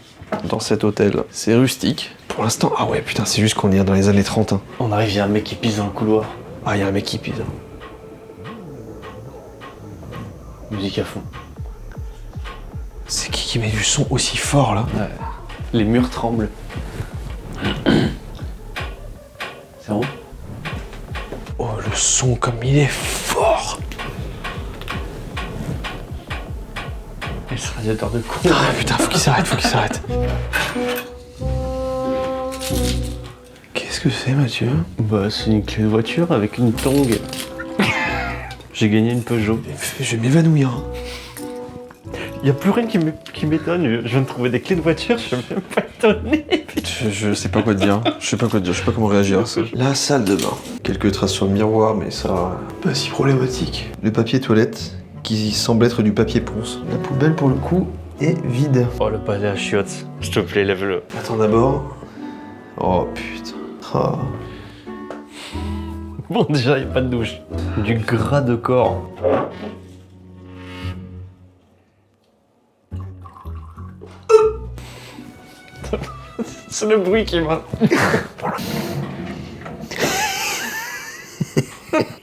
dans cet hôtel. C'est rustique. Pour l'instant, ah ouais, putain, c'est juste qu'on est dans les années 30. Hein. On arrive, il y a un mec qui pisse dans le couloir. Ah, il y a un mec qui pisse. Musique à fond. C'est qui met du son aussi fort là? Ouais. Les murs tremblent. C'est bon? Oh, le son comme il est fort! Et ce radiateur de con. Ah putain, faut qu'il s'arrête, faut qu'il s'arrête. Qu'est-ce que c'est, Mathieu? Bah, c'est une clé de voiture avec une tongue. J'ai gagné une Peugeot. Je vais m'évanouir. Y a plus rien qui m'étonne. Je viens de trouver des clés de voiture, je suis même pas étonné. Je sais pas quoi te dire. Je sais pas quoi te dire, je sais pas comment réagir à ça. La salle de bain. Quelques traces sur le miroir, mais ça, pas si problématique. Le papier toilette, qui semble être du papier ponce. La poubelle, pour le coup, est vide. Oh, le palais à chiottes. S'il te plaît, lève-le. Attends d'abord. Oh putain. Oh. Bon, déjà, y a pas de douche. Du gras de corps. C'est le bruit qui m'a...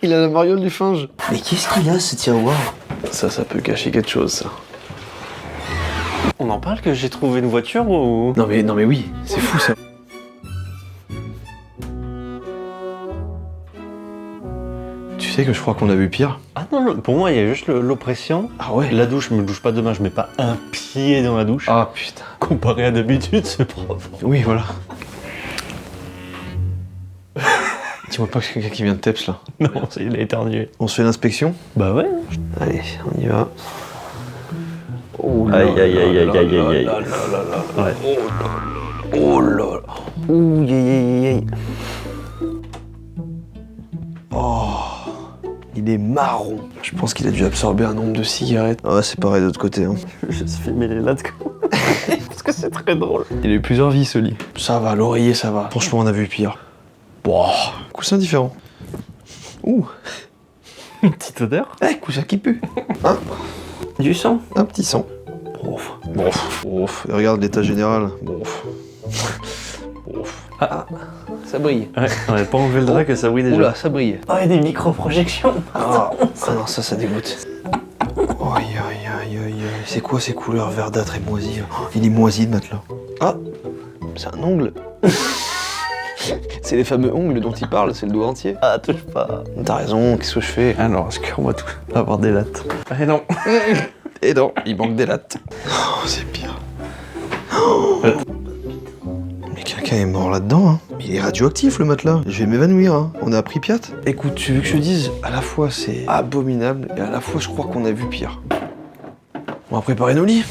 Il a la mariole du finge. Mais qu'est-ce qu'il a ce tiroir? Ça peut cacher quelque chose, ça. On en parle que j'ai trouvé une voiture ou... Non mais oui, c'est fou ça. Tu sais que je crois qu'on a vu pire. Ah non, pour moi, il y a juste l'oppression. Ah ouais? La douche, je me douche pas demain, je mets pas un pied dans la douche. Ah putain. Comparé à d'habitude, c'est propre. Oui, voilà. Dis-moi pas que c'est quelqu'un qui vient de Teps là. Non, il a éternué. On se fait l'inspection? Bah ouais. Allez, on y va. Oh Aïe, aïe, aïe, aïe, aïe, aïe, aïe. Ouais. Oh là là. Ouh, aïe, aïe, aïe. Oh. Il est marron. Je pense qu'il a dû absorber un nombre de cigarettes. Ah, c'est pareil de l'autre côté. Hein. Je suis mêlé là-dedans. Parce que c'est très drôle. Il a eu plusieurs vies ce lit. Ça va, l'oreiller ça va. Franchement, on a vu pire. Bon, coussin différent. Ouh. Une petite odeur. Eh, coussin qui pue. Hein? Du sang. Un petit sang. Brouf. Brouf. Brouf. Et regarde l'état général. Brouf. Brouf. Ah, ça brille. Ouais, on n'avait pas enlevé le drap que ça brille déjà. Oula, ça brille. Oh, il y a des micro-projections. Ah non, ça dégoûte. Aïe, aïe, aïe, aïe. C'est quoi ces couleurs verdâtres et moisies? Oh, il est moisi le matelas. Ah, c'est un ongle. C'est les fameux ongles dont il parle, c'est le doigt entier. Ah, touche pas. T'as raison, qu'est-ce que je fais? Alors, est-ce qu'on va tout avoir des lattes? Eh non. Et non, il manque des lattes. Oh, c'est pire. Oh. Mais quelqu'un est mort là-dedans, hein. Il est radioactif le matelas. Je vais m'évanouir, hein. On a appris Piat. Écoute, tu veux que je te dise, à la fois c'est abominable et à la fois je crois qu'on a vu pire. On va préparer nos lits.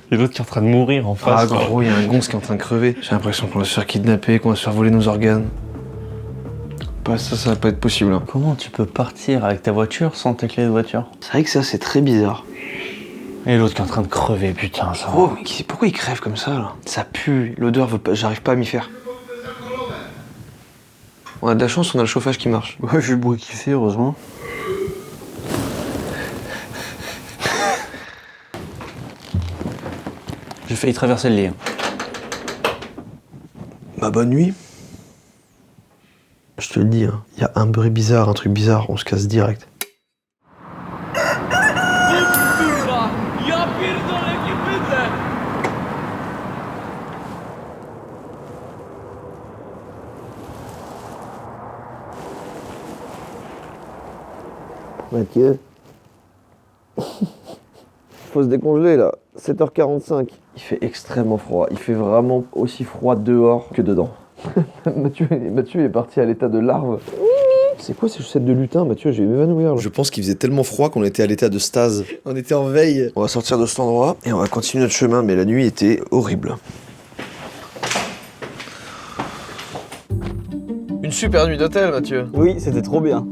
Il y a l'autre qui est en train de mourir en face. Ah gros, il y a un gonze qui est en train de crever. J'ai l'impression qu'on va se faire kidnapper, qu'on va se faire voler nos organes. Bah ça va pas être possible. Hein. Comment tu peux partir avec ta voiture sans tes clés de voiture? C'est vrai que ça c'est très bizarre. Et l'autre qui est en train de crever, putain, ça. Oh, mais pourquoi il crève comme ça là? Ça pue, l'odeur veut pas, j'arrive pas à m'y faire. On a de la chance, on a le chauffage qui marche. Ouais, j'ai le bruit qui fait, heureusement. J'ai failli traverser le lit. Bah bonne nuit. Je te le dis, hein, y a un bruit bizarre, un truc bizarre, on se casse direct. Mathieu. Faut se décongeler là, 7h45. Il fait extrêmement froid, il fait vraiment aussi froid dehors que dedans. Mathieu est parti à l'état de larve. C'est quoi ces chaussettes de lutin, Mathieu? Je vais m'évanouir là. Je pense qu'il faisait tellement froid qu'on était à l'état de stase. On était en veille. On va sortir de cet endroit et on va continuer notre chemin, mais la nuit était horrible. Une super nuit d'hôtel, Mathieu. Oui, c'était trop bien.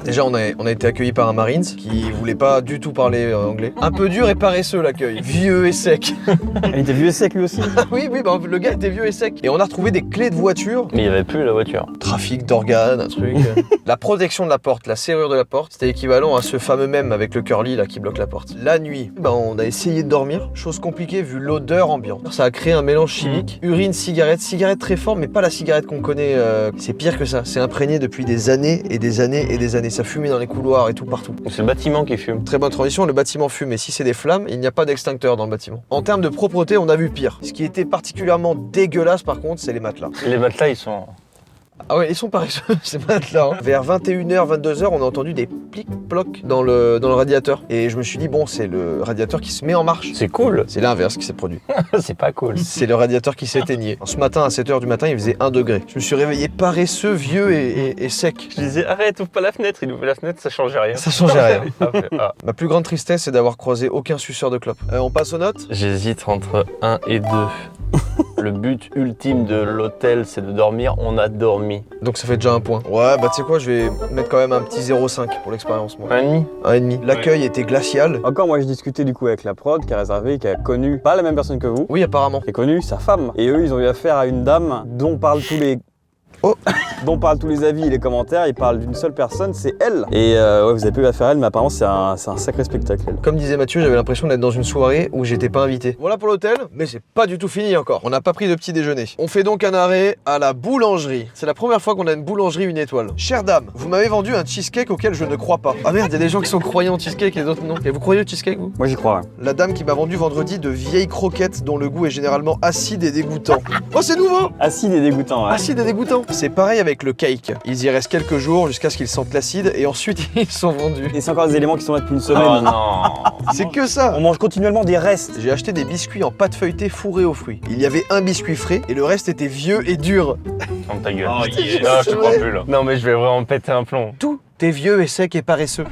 Déjà, on a été accueillis par un Marines qui voulait pas du tout parler anglais. Un peu dur et paresseux l'accueil. Vieux et sec. Il était vieux et sec lui aussi. Oui, bah, le gars était vieux et sec. Et on a retrouvé des clés de voiture. Mais il n'y avait plus la voiture. Trafic d'organes, un truc. La protection de la porte, la serrure de la porte, c'était équivalent à ce fameux même avec le curly là qui bloque la porte. La nuit, on a essayé de dormir. Chose compliquée vu l'odeur ambiante. Ça a créé un mélange chimique. Urine, cigarette très fort, mais pas la cigarette qu'on connaît. C'est pire que ça. C'est imprégné depuis des années et des années et des années. Ça fumait dans les couloirs et tout partout. C'est le bâtiment qui fume. Très bonne transition, le bâtiment fume. Et si c'est des flammes, il n'y a pas d'extincteur dans le bâtiment. En termes de propreté, on a vu pire. Ce qui était particulièrement dégueulasse par contre, c'est les matelas. Les matelas, ils sont... Ah ouais, ils sont paresseux, ces matelas. Hein. Vers 21h, 22h, on a entendu des plic-plocs dans le radiateur. Et je me suis dit, bon, c'est le radiateur qui se met en marche. C'est cool. C'est l'inverse qui s'est produit. C'est pas cool. C'est le radiateur qui s'éteignait. Ce matin, à 7h du matin, il faisait 1 degré. Je me suis réveillé paresseux, vieux et sec. Je disais, arrête, ouvre pas la fenêtre. Il ouvre la fenêtre, ça changeait rien. Ça changeait rien. Ah. Ma plus grande tristesse, c'est d'avoir croisé aucun suceur de clope. On passe aux notes? J'hésite entre 1 et 2. Le but ultime de l'hôtel, c'est de dormir. On a dormi. Donc ça fait déjà un point. Ouais, bah tu sais quoi, je vais mettre quand même un petit 0,5 pour l'expérience, moi. 1,5. 1,5. L'accueil était glacial. Encore, moi, je discutais du coup avec la prod qui a réservé, qui a connu, pas la même personne que vous, Oui, apparemment. qui a connu sa femme. Et eux, ils ont eu affaire à une dame dont parlent tous les... Oh. dont parlent tous les avis et les commentaires. Ils parlent d'une seule personne, c'est elle. Et ouais, vous avez pas eu affaire à elle, mais apparemment, c'est un sacré spectacle, elle. Comme disait Mathieu, j'avais l'impression d'être dans une soirée où j'étais pas invité. Voilà pour l'hôtel, mais c'est pas du tout fini encore. On n'a pas pris de petit déjeuner. On fait donc un arrêt à la boulangerie. C'est la première fois qu'on a une boulangerie une étoile. Chère dame, vous m'avez vendu un cheesecake auquel je ne crois pas. Ah merde, il y a des gens qui sont croyants au cheesecake et d'autres non. Et vous croyez au cheesecake, vous? Moi, j'y crois. La dame qui m'a vendu vendredi de vieilles croquettes dont le goût est généralement acide et dégoûtant. Oh, c'est nouveau! Acide et dégoûtant, ouais. Acide et dégoûtant. C'est pareil avec le cake. Ils y restent quelques jours jusqu'à ce qu'ils sentent l'acide et ensuite ils sont vendus. Et c'est encore des éléments qui sont là depuis une semaine. Oh non. C'est que ça. On mange continuellement des restes. J'ai acheté des biscuits en pâte feuilletée fourrés aux fruits. Il y avait un biscuit frais et le reste était vieux et dur. Ferme ta gueule. Oh, yes. Non, je te crois plus là. Non, mais je vais vraiment péter un plomb. Tout est vieux et sec et paresseux.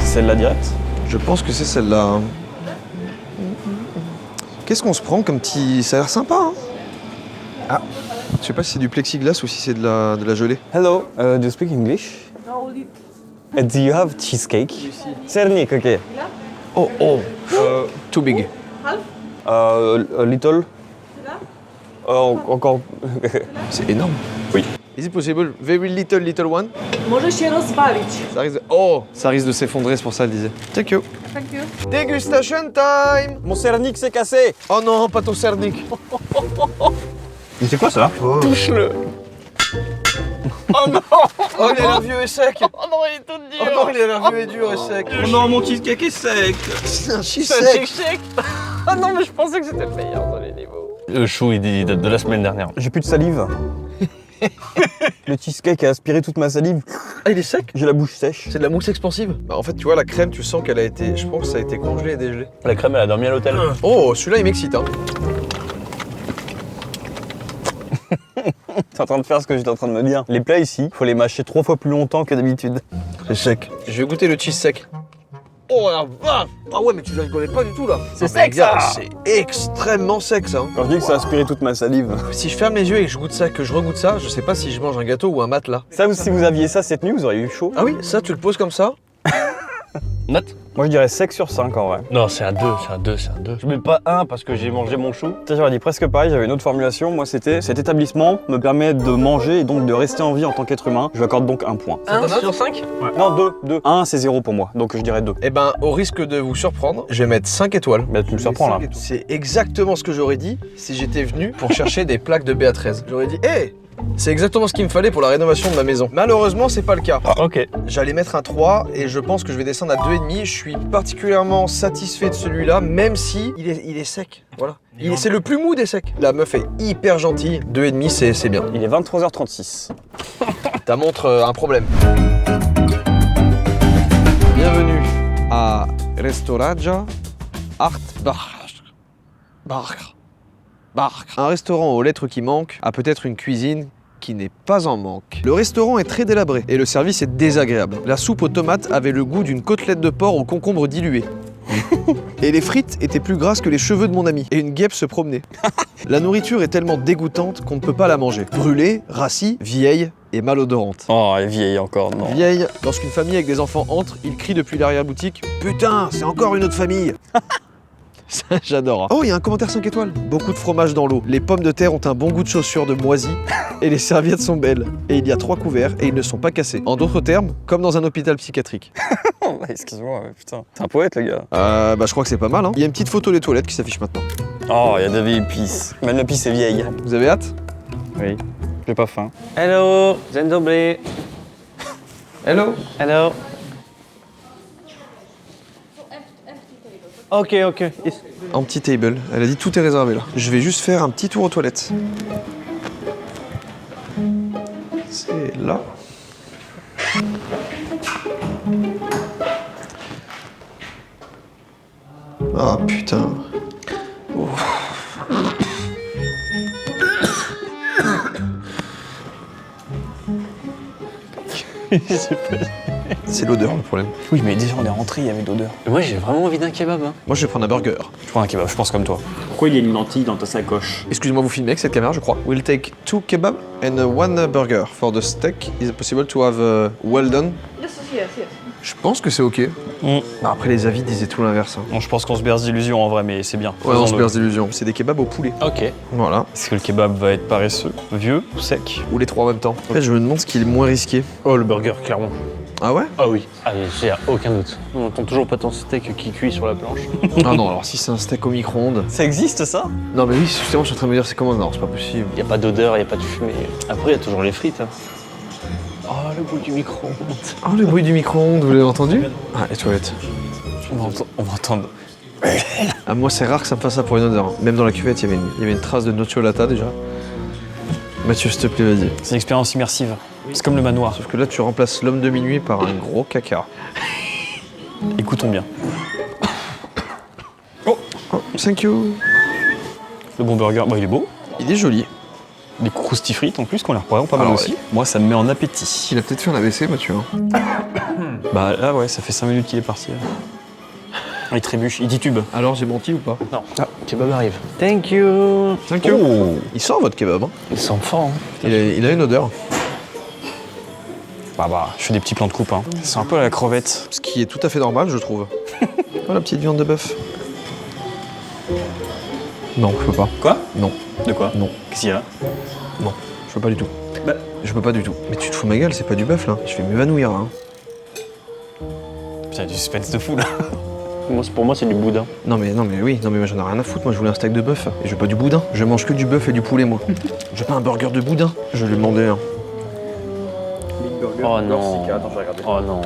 Celle-là direct. Je pense que c'est celle-là. Hein. Qu'est-ce qu'on se prend comme petit... Ça a l'air sympa, hein? Ah. Je sais pas si c'est du plexiglas ou si c'est de la gelée. Hello, do you speak English? Do you have cheesecake? Cernik, ok. Oh, too big. A little? Encore. C'est énorme. Oui. Is it possible? Very little one? Może się rozwalić. Ça risque de... Oh! Ça risque de s'effondrer, c'est pour ça, elle disait. Thank you. Thank you. Dégustation time! Mon cernik s'est cassé! Oh non, pas ton cernic. Mais c'est quoi ça? Touche-le. Oh non. Oh, il a l'air vieux et sec. Oh non, il est tout dur. Oh non, il a l'air vieux et dur et sec. Oh non, mon cheesecake est sec. C'est un C'est un cheesecake. cheesecake. Ah non, mais je pensais que c'était le meilleur dans les niveaux. Le chou, il date de la semaine dernière. J'ai plus de salive. Le cheesecake a aspiré toute ma salive. Ah, il est sec? J'ai la bouche sèche. C'est de la mousse expansive? Bah en fait, tu vois, la crème, tu sens qu'elle a été... Je pense que ça a été congelé et dégelé. La crème, elle a dormi à l'hôtel. Oh, celui-là, il m'excite, hein. T'es en train de faire ce que j'étais en train de me dire. Les plats ici, faut les mâcher 3 fois plus longtemps que d'habitude. C'est sec. Je vais goûter le cheese sec. Oh la vache! Ah ouais, mais tu rigolais pas du tout, là. C'est Ah, sec, mais gars, ça. C'est extrêmement sec, ça. Quand je dis que ça a aspiré toute ma salive. Si je ferme les yeux et que je goûte ça, que je regoute ça, je sais pas si je mange un gâteau ou un matelas. Ça, si vous aviez ça cette nuit, vous auriez eu chaud. Ah oui, ça, tu le poses comme ça? Note. Moi, je dirais sec sur 5 en vrai. Non, c'est un 2, c'est un 2, c'est un 2. Je mets pas 1 parce que j'ai mangé mon chou. Tiens, j'aurais dit presque pareil, j'avais une autre formulation. Moi, c'était cet établissement me permet de manger et donc de rester en vie en tant qu'être humain. Je lui accorde donc 1 point. 1 sur 5? Non, 2. 1, c'est 0 pour moi, donc je dirais 2. Eh ben, au risque de vous surprendre, je vais mettre 5 étoiles. Bah, tu me surprends là. C'est exactement ce que j'aurais dit si j'étais venu pour chercher des plaques de BA13. J'aurais dit, hé, c'est exactement ce qu'il me fallait pour la rénovation de ma maison. Malheureusement, c'est pas le cas. Ok. J'allais mettre un 3 et je pense que je vais descendre à 2,5. Je suis particulièrement satisfait de celui-là, même si il est sec. Voilà. C'est le plus mou des secs. La meuf est hyper gentille. 2,5, c'est bien. Il est 23h36. Ta montre un problème. Bienvenue à Restauragia Artbach. Un restaurant aux lettres qui manquent a peut-être une cuisine qui n'est pas en manque. Le restaurant est très délabré et le service est désagréable. La soupe aux tomates avait le goût d'une côtelette de porc au concombre dilué. Et les frites étaient plus grasses que les cheveux de mon ami. Et une guêpe se promenait. La nourriture est tellement dégoûtante qu'on ne peut pas la manger. Brûlée, rassie, vieille et malodorante. Oh, elle est vieille encore, non. Vieille, lorsqu'une famille avec des enfants entre, ils crient depuis l'arrière-boutique « Putain, c'est encore une autre famille !» Ça, j'adore. Oh, il y a un commentaire 5 étoiles. Beaucoup de fromage dans l'eau. Les pommes de terre ont un bon goût de chaussures de moisi et les serviettes sont belles. Et il y a 3 couverts et ils ne sont pas cassés. En d'autres termes, comme dans un hôpital psychiatrique. Excuse-moi, putain. T'es un poète, le gars. Bah je crois que c'est pas mal, hein. Il y a une petite photo des toilettes qui s'affiche maintenant. Oh, il y a de vieilles épices. Même la pisse est vieille. Vous avez hâte? Oui. J'ai pas faim. Hello, dzień dobry. Hello. Hello. Ok. Empty table. Elle a dit tout est réservé là. Je vais juste faire un petit tour aux toilettes. C'est là. Ah putain. Oh. C'est l'odeur le problème. Oui, mais déjà on est rentré, il y avait d'odeur. Moi, j'ai vraiment envie d'un kebab. Hein. Moi je vais prendre un burger. Je prends un kebab, je pense comme toi. Pourquoi il y a une lentille dans ta sacoche? Excusez-moi, vous filmez avec cette caméra, je crois. We'll take 2 kebab and 1 burger. For the steak, is it possible to have well done? Yes. Je pense que c'est ok. Bah, après, les avis disaient tout l'inverse. Hein. Bon, je pense qu'on se berce d'illusions en vrai, mais c'est bien. Ouais, on se berce d'illusions. C'est des kebabs au poulet. Ok. Voilà. Est-ce que le kebab va être paresseux, vieux ou sec? Ou les 3 en même temps. En fait, je me demande ce qui est le moins risqué. Oh, le burger, clairement. Ah ouais? Ah oui. Ah, j'ai aucun doute. On n'entend toujours pas ton steak qui cuit sur la planche. Ah non, alors si c'est un steak au micro-ondes. Ça existe ça? Non, mais oui, justement, je suis en train de me dire, c'est comment? Non, c'est pas possible. Il n'y a pas d'odeur, il n'y a pas de fumée. Après, il y a toujours les frites. Hein. Oh, le bruit du micro-ondes. Oh, le bruit du micro-ondes, vous l'avez entendu? Ah, les toilettes. On va entendre. Ah, moi, c'est rare que ça me fasse ça pour une odeur. Même dans la cuvette, il y avait une trace de nocciolata déjà. Mathieu, s'il te plaît, vas-y. C'est une expérience immersive. C'est comme le manoir. Sauf que là, tu remplaces l'homme de minuit par un gros caca. Écoutons bien. Oh, thank you. Le bon burger, bah il est beau. Il est joli. Des croustifrites en plus, qu'on a l'air vraiment pas mal Alors, aussi. Moi, ça me met en appétit. Il a peut-être fait un AVC, Mathieu. Hein. Bah là, ouais, ça fait 5 minutes qu'il est parti. Là. Il trébuche, il titube. Alors, j'ai menti ou pas? Non. Ah, kebab arrive. Thank you. Thank you. Oh. Il sent votre kebab. Hein. Il sent fort. Hein. Il a une odeur. Bah, je fais des petits plans de coupe. Hein. C'est un peu à la crevette. Ce qui est tout à fait normal, je trouve. Oh, la petite viande de bœuf. Non, je peux pas. Quoi? Non. De quoi? Non. Qu'est-ce qu'il y a là? Non, je peux pas du tout. Bah. Je peux pas du tout. Mais tu te fous ma gueule, c'est pas du bœuf là. Je vais m'évanouir. Hein. Putain, du suspense de fou là. Pour moi, c'est du boudin. Non mais oui, non mais moi j'en ai rien à foutre, moi je voulais un steak de bœuf. Et je veux pas du boudin. Je mange que du bœuf et du poulet moi. Je veux pas un burger de boudin. Je lui ai demandé un. Oh non. Attends, je vais regarder. Oh non.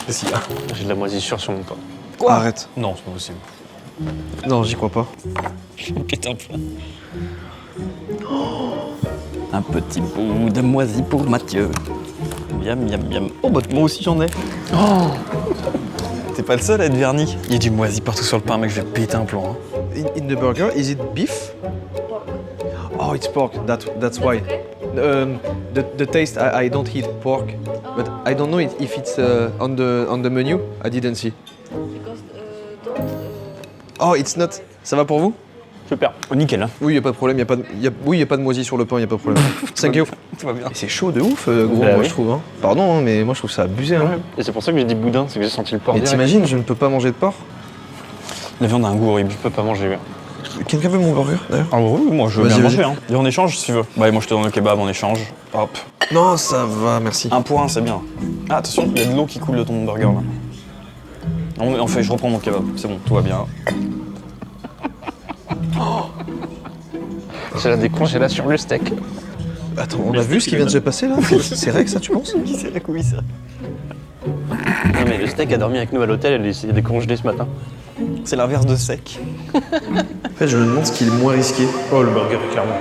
Qu'est-ce qu'il y a? J'ai de la moisissure sur mon pain. Quoi? Arrête. Non, c'est pas possible. Non, j'y crois pas. Je pète un plomb. Un petit bout de moisi pour Mathieu. Miam, miam, miam. Oh, bah moi aussi j'en ai. Oh. T'es pas le seul à être verni. Il y a du moisi partout sur le pain, mec, je vais péter un plomb. Hein. In the burger, is it beef? Oh, it's pork. That's why. The taste, I don't eat pork, but I don't know if it's on the menu. I didn't see. Oh, it's not. Ça va pour vous? Super. Oh, nickel. Hein. Oui, y a pas de problème. Y a pas de moisi sur le pain. Y a pas de problème. Thank you. Tout va bien. Et c'est chaud de ouf, gros. Bah moi oui. je trouve. Hein. Pardon, hein, mais moi je trouve ça abusé. Hein. Ouais. Et c'est pour ça que j'ai dit boudin, c'est que j'ai senti le porc. Mais direct. t'imagines, je ne peux pas manger de porc. La viande a un goût horrible, je peux pas manger. Quelqu'un veut mon burger d'ailleurs? Ah oui, moi je veux Vas-y, bien vas-y. manger. Hein. Et en échange si tu veux. Bah moi je te donne le kebab en échange. Hop. Non, ça va, merci. Un pour un, c'est bien. Ah attention, il y a de l'eau qui coule de ton burger là. En fait, je reprends mon kebab, c'est bon, tout va bien. C'est la décongélation le steak. Attends, on a vu ce qui vient de se passer là? C'est vrai que ça, tu penses? Oui, c'est la couille ça. Non mais le steak a dormi avec nous à l'hôtel, elle est décongelée ce matin. C'est l'inverse de sec. En fait, je me demande ce qui est le moins risqué. Oh, le burger, clairement.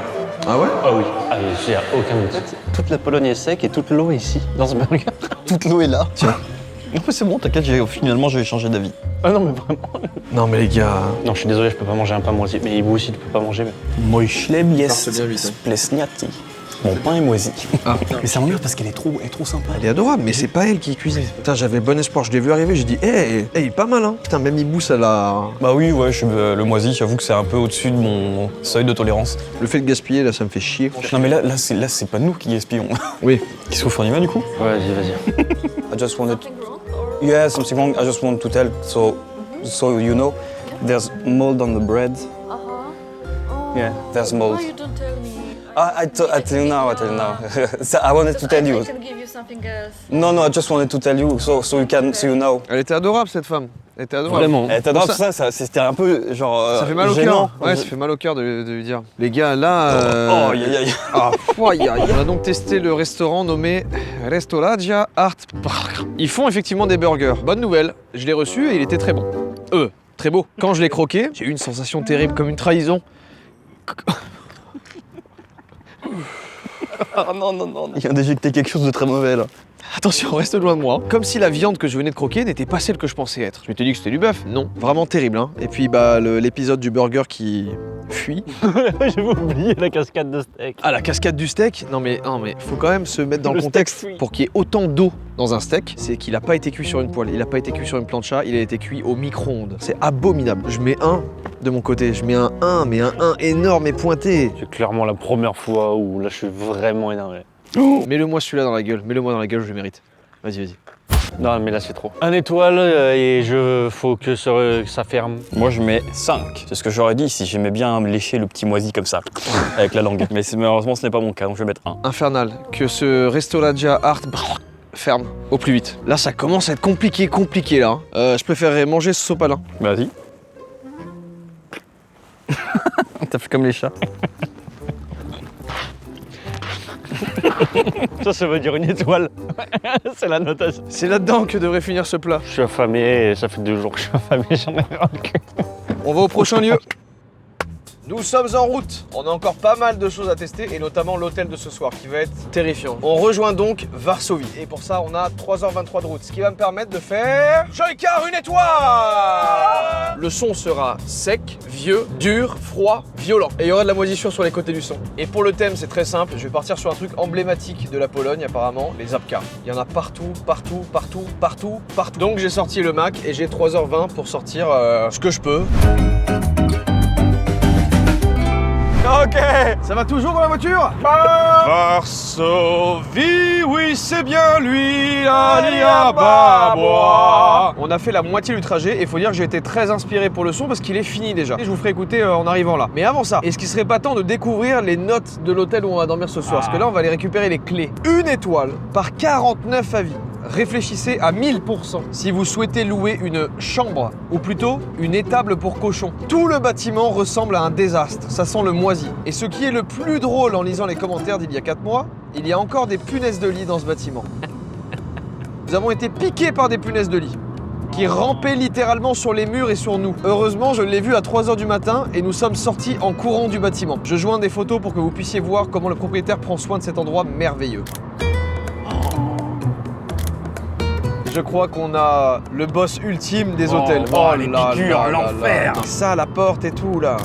Ah ouais? Ah oui. Ah, j'ai aucun doute. Toute la Pologne est sec et toute l'eau est ici, dans ce burger. Toute l'eau est là. Tiens. Non mais c'est bon, t'inquiète, finalement je vais changer d'avis. Ah non mais vraiment. Non mais les gars... Non, je suis désolé, je peux pas manger un pain moisi. Mais vous aussi, tu peux pas manger. Moi, chleb Parte bien vite, hein. splesniati. Mon pain est moisi. Ah. Mais ça m'emmerde parce qu'elle est trop sympa. Elle est adorable, mais c'est pas elle qui cuisine. Putain, j'avais bon espoir, je l'ai vu arriver, j'ai dit, hey, il est pas mal, hein. Putain, même Ibou, ça l'a... Bah oui, ouais, le moisi, j'avoue que c'est un peu au-dessus de mon seuil de tolérance. Le fait de gaspiller, là, ça me fait chier. Non mais là c'est pas nous qui gaspillons. Oui. Qui se fournit du coup? Ouais, vas-y. I just wanted... Yeah, something wrong. I just want to tell, so you know, there's mold on the bread. Yeah, there's mold. Why you don't tell me? I tell you now. So I wanted to tell you. I can give you something else. No, I just wanted to tell you, so you know. Elle était adorable, cette femme. Elle était adorable. Vraiment. Elle était adorable, ça c'était un peu genre. Ça fait mal au gênant. cœur. Ouais, ça fait mal au cœur de lui dire. Les gars, là. Oh, aïe. Ah, aïe. On a donc testé le restaurant nommé Restauragia Art Park. Ils font effectivement des burgers. Bonne nouvelle, je l'ai reçu et il était très bon. Très beau. Quand je l'ai croqué, j'ai eu une sensation terrible, comme une trahison. Oh non. Il vient d'éjecter quelque chose de très mauvais là. Attention, reste loin de moi. Comme si la viande que je venais de croquer n'était pas celle que je pensais être. Je m'étais dit que c'était du bœuf. Non, vraiment terrible. Hein. Et puis bah l'épisode du burger qui fuit. J'avais oublié la cascade de steak. Ah, la cascade du steak? Non mais faut quand même se mettre dans le contexte. Steak fuit. Pour qu'il y ait autant d'eau dans un steak, c'est qu'il n'a pas été cuit sur une poêle, il n'a pas été cuit sur une plancha, il a été cuit au micro-ondes. C'est abominable. Je mets un de mon côté, je mets un 1, mais un 1 énorme et pointé. C'est clairement la première fois où là je suis vraiment énervé. Mets-le-moi celui-là dans la gueule, je le mérite. Vas-y. Non mais là c'est trop. Un étoile et faut que ça ferme. Moi je mets 5. C'est ce que j'aurais dit si j'aimais bien lécher le petit moisi comme ça, avec la langue. Mais malheureusement ce n'est pas mon cas, donc je vais mettre 1. Infernal, que ce Restauragia Art ferme au plus vite. Là ça commence à être compliqué là. Je préférerais manger ce sopalin. Vas-y. T'as fait comme les chats. Ça veut dire une étoile. C'est la notation. C'est là-dedans que devrait finir ce plat. Je suis affamé et ça fait 2 jours que je suis affamé, j'en ai ras le cul. On va au prochain lieu. Nous sommes en route. On a encore pas mal de choses à tester et notamment l'hôtel de ce soir qui va être terrifiant. On rejoint donc Varsovie et pour ça on a 3h23 de route, ce qui va me permettre de faire Joycar une étoile. Le son sera sec, vieux, dur, froid, violent et il y aura de la moisissure sur les côtés du son. Et pour le thème c'est très simple, je vais partir sur un truc emblématique de la Pologne apparemment, les Zabka. Il y en a partout. Donc j'ai sorti le Mac et j'ai 3h20 pour sortir ce que je peux. Ok, ça va toujours dans la voiture? Varsovie, oui c'est bien lui, Aliababa. On a fait la moitié du trajet et faut dire que j'ai été très inspiré pour le son parce qu'il est fini déjà. Et je vous ferai écouter en arrivant là. Mais avant ça, est-ce qu'il serait pas temps de découvrir les notes de l'hôtel où on va dormir ce soir? Parce que là on va aller récupérer les clés. Une étoile par 49 avis. Réfléchissez à 1000% si vous souhaitez louer une chambre, ou plutôt une étable pour cochon. Tout le bâtiment ressemble à un désastre, ça sent le moisi. Et ce qui est le plus drôle en lisant les commentaires d'il y a 4 mois, il y a encore des punaises de lit dans ce bâtiment. Nous avons été piqués par des punaises de lit. qui rampait littéralement sur les murs et sur nous. Heureusement, je l'ai vu à 3h du matin et nous sommes sortis en courant du bâtiment. Je joins des photos pour que vous puissiez voir comment le propriétaire prend soin de cet endroit merveilleux. Je crois qu'on a le boss ultime des hôtels. Oh, les piqûres, l'enfer. Ça, la porte et tout, là.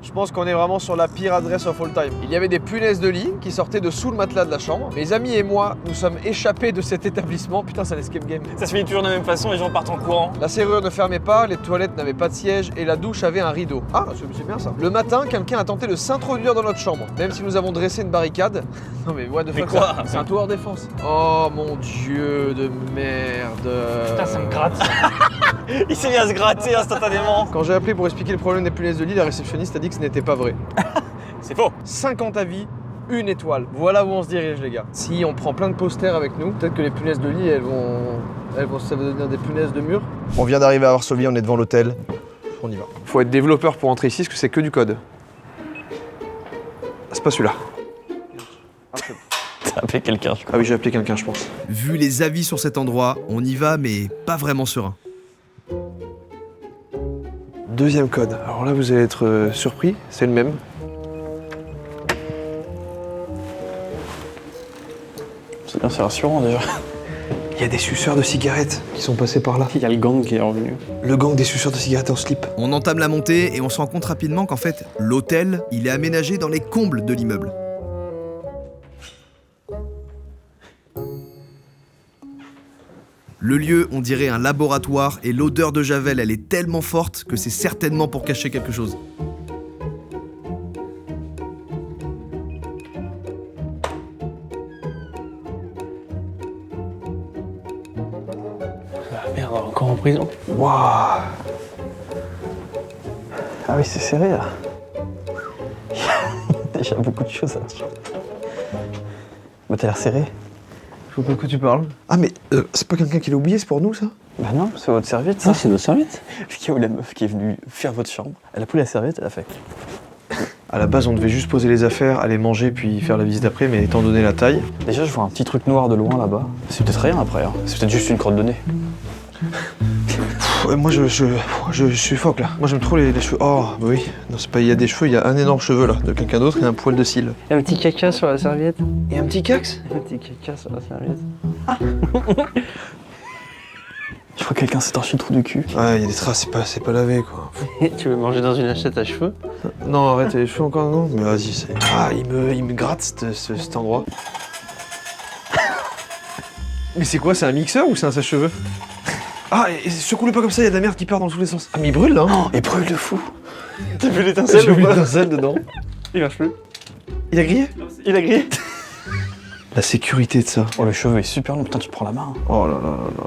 Je pense qu'on est vraiment sur la pire adresse of all time. Il y avait des punaises de lit qui sortaient de sous le matelas de la chambre. Mes amis et moi, nous sommes échappés de cet établissement. Putain, c'est un escape game. Ça se finit toujours de la même façon, les gens partent en courant. La serrure ne fermait pas, les toilettes n'avaient pas de siège et la douche avait un rideau. Ah, c'est bien ça. Le matin, quelqu'un a tenté de s'introduire dans notre chambre. Même si nous avons dressé une barricade. Non mais what the fuck, quoi? C'est un tower défense. Oh mon dieu de merde. Putain, ça me gratte. Il s'est mis à se gratter instantanément. Quand j'ai appelé pour expliquer le problème des punaises de lit, la réceptionniste a dit que ce n'était pas vrai. C'est faux. 50 avis, 1 étoile. Voilà où on se dirige, les gars. Si on prend plein de posters avec nous, peut-être que les punaises de lit, ça va devenir des punaises de mur. On vient d'arriver à Varsovie, on est devant l'hôtel. On y va. Faut être développeur pour entrer ici, parce que c'est que du code. C'est pas celui-là. T'as appelé quelqu'un, je crois. Ah oui, j'ai appelé quelqu'un, je pense. Vu les avis sur cet endroit, on y va, mais pas vraiment serein. Deuxième code. Alors là, vous allez être surpris, c'est le même. C'est bien, c'est rassurant déjà. Il y a des suceurs de cigarettes qui sont passés par là. Il y a le gang qui est revenu. Le gang des suceurs de cigarettes en slip. On entame la montée et on se rend compte rapidement qu'en fait, l'hôtel, il est aménagé dans les combles de l'immeuble. Le lieu, on dirait un laboratoire et l'odeur de javel, elle est tellement forte que c'est certainement pour cacher quelque chose. Ah merde, encore en prison. Waouh. Ah oui, c'est serré là. Il y a déjà beaucoup de choses à dire. Bah t'as l'air serré. Je vois pas de quoi tu parles. Ah mais c'est pas quelqu'un qui l'a oublié, c'est pour nous ça? Bah non, c'est votre serviette ça. Ah, c'est notre serviette. La meuf qui est venue faire votre chambre, elle a pris la serviette, elle a fait. À la base, on devait juste poser les affaires, aller manger puis faire la visite après, mais étant donné la taille... Déjà, je vois un petit truc noir de loin là-bas. C'est peut-être rien après, hein. C'est peut-être juste une crotte de nez. Moi, je suffoque là. Moi, j'aime trop les cheveux. Oh, bah oui. Non, c'est pas. Il y a des cheveux, il y a un énorme cheveu là, de quelqu'un d'autre et un poil de cils. Il y a un petit caca sur la serviette. Et un petit cax? Un petit caca sur la serviette. Je crois que quelqu'un s'est torché le trou du cul. Ouais, il y a des traces, c'est pas lavé quoi. Tu veux manger dans une assiette à cheveux? Non, arrête, les cheveux encore non? Mais vas-y, c'est. Ah, il me gratte cet endroit. Mais c'est quoi? C'est un mixeur ou c'est un sèche-cheveux? Ah, et secoue-le pas comme ça, il y a de la merde qui part dans tous les sens. Ah, mais il brûle là? Oh, il brûle de fou. T'as vu l'étincelle? J'ai vu l'étincelle dedans. Il marche plus. Il a grillé? Il a grillé. La sécurité de ça. Oh, le cheveu est super long, putain, tu te prends la main. Oh là là là là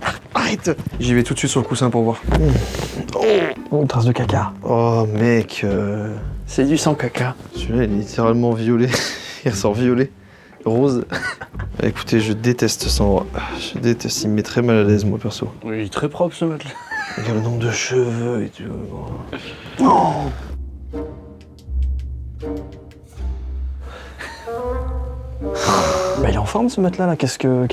là. Arrête! J'y vais tout de suite sur le coussin pour voir. Oh, une trace de caca. Oh mec, C'est du sang caca. celui-là il est littéralement violet. Il ressort violet, rose. Écoutez, je déteste cet endroit. Je déteste, il me met très mal à l'aise moi perso. Il est très propre ce matelas. Regarde le nombre de cheveux et tout. Bah, il est en forme ce matelas là, qu'est-ce qu'il.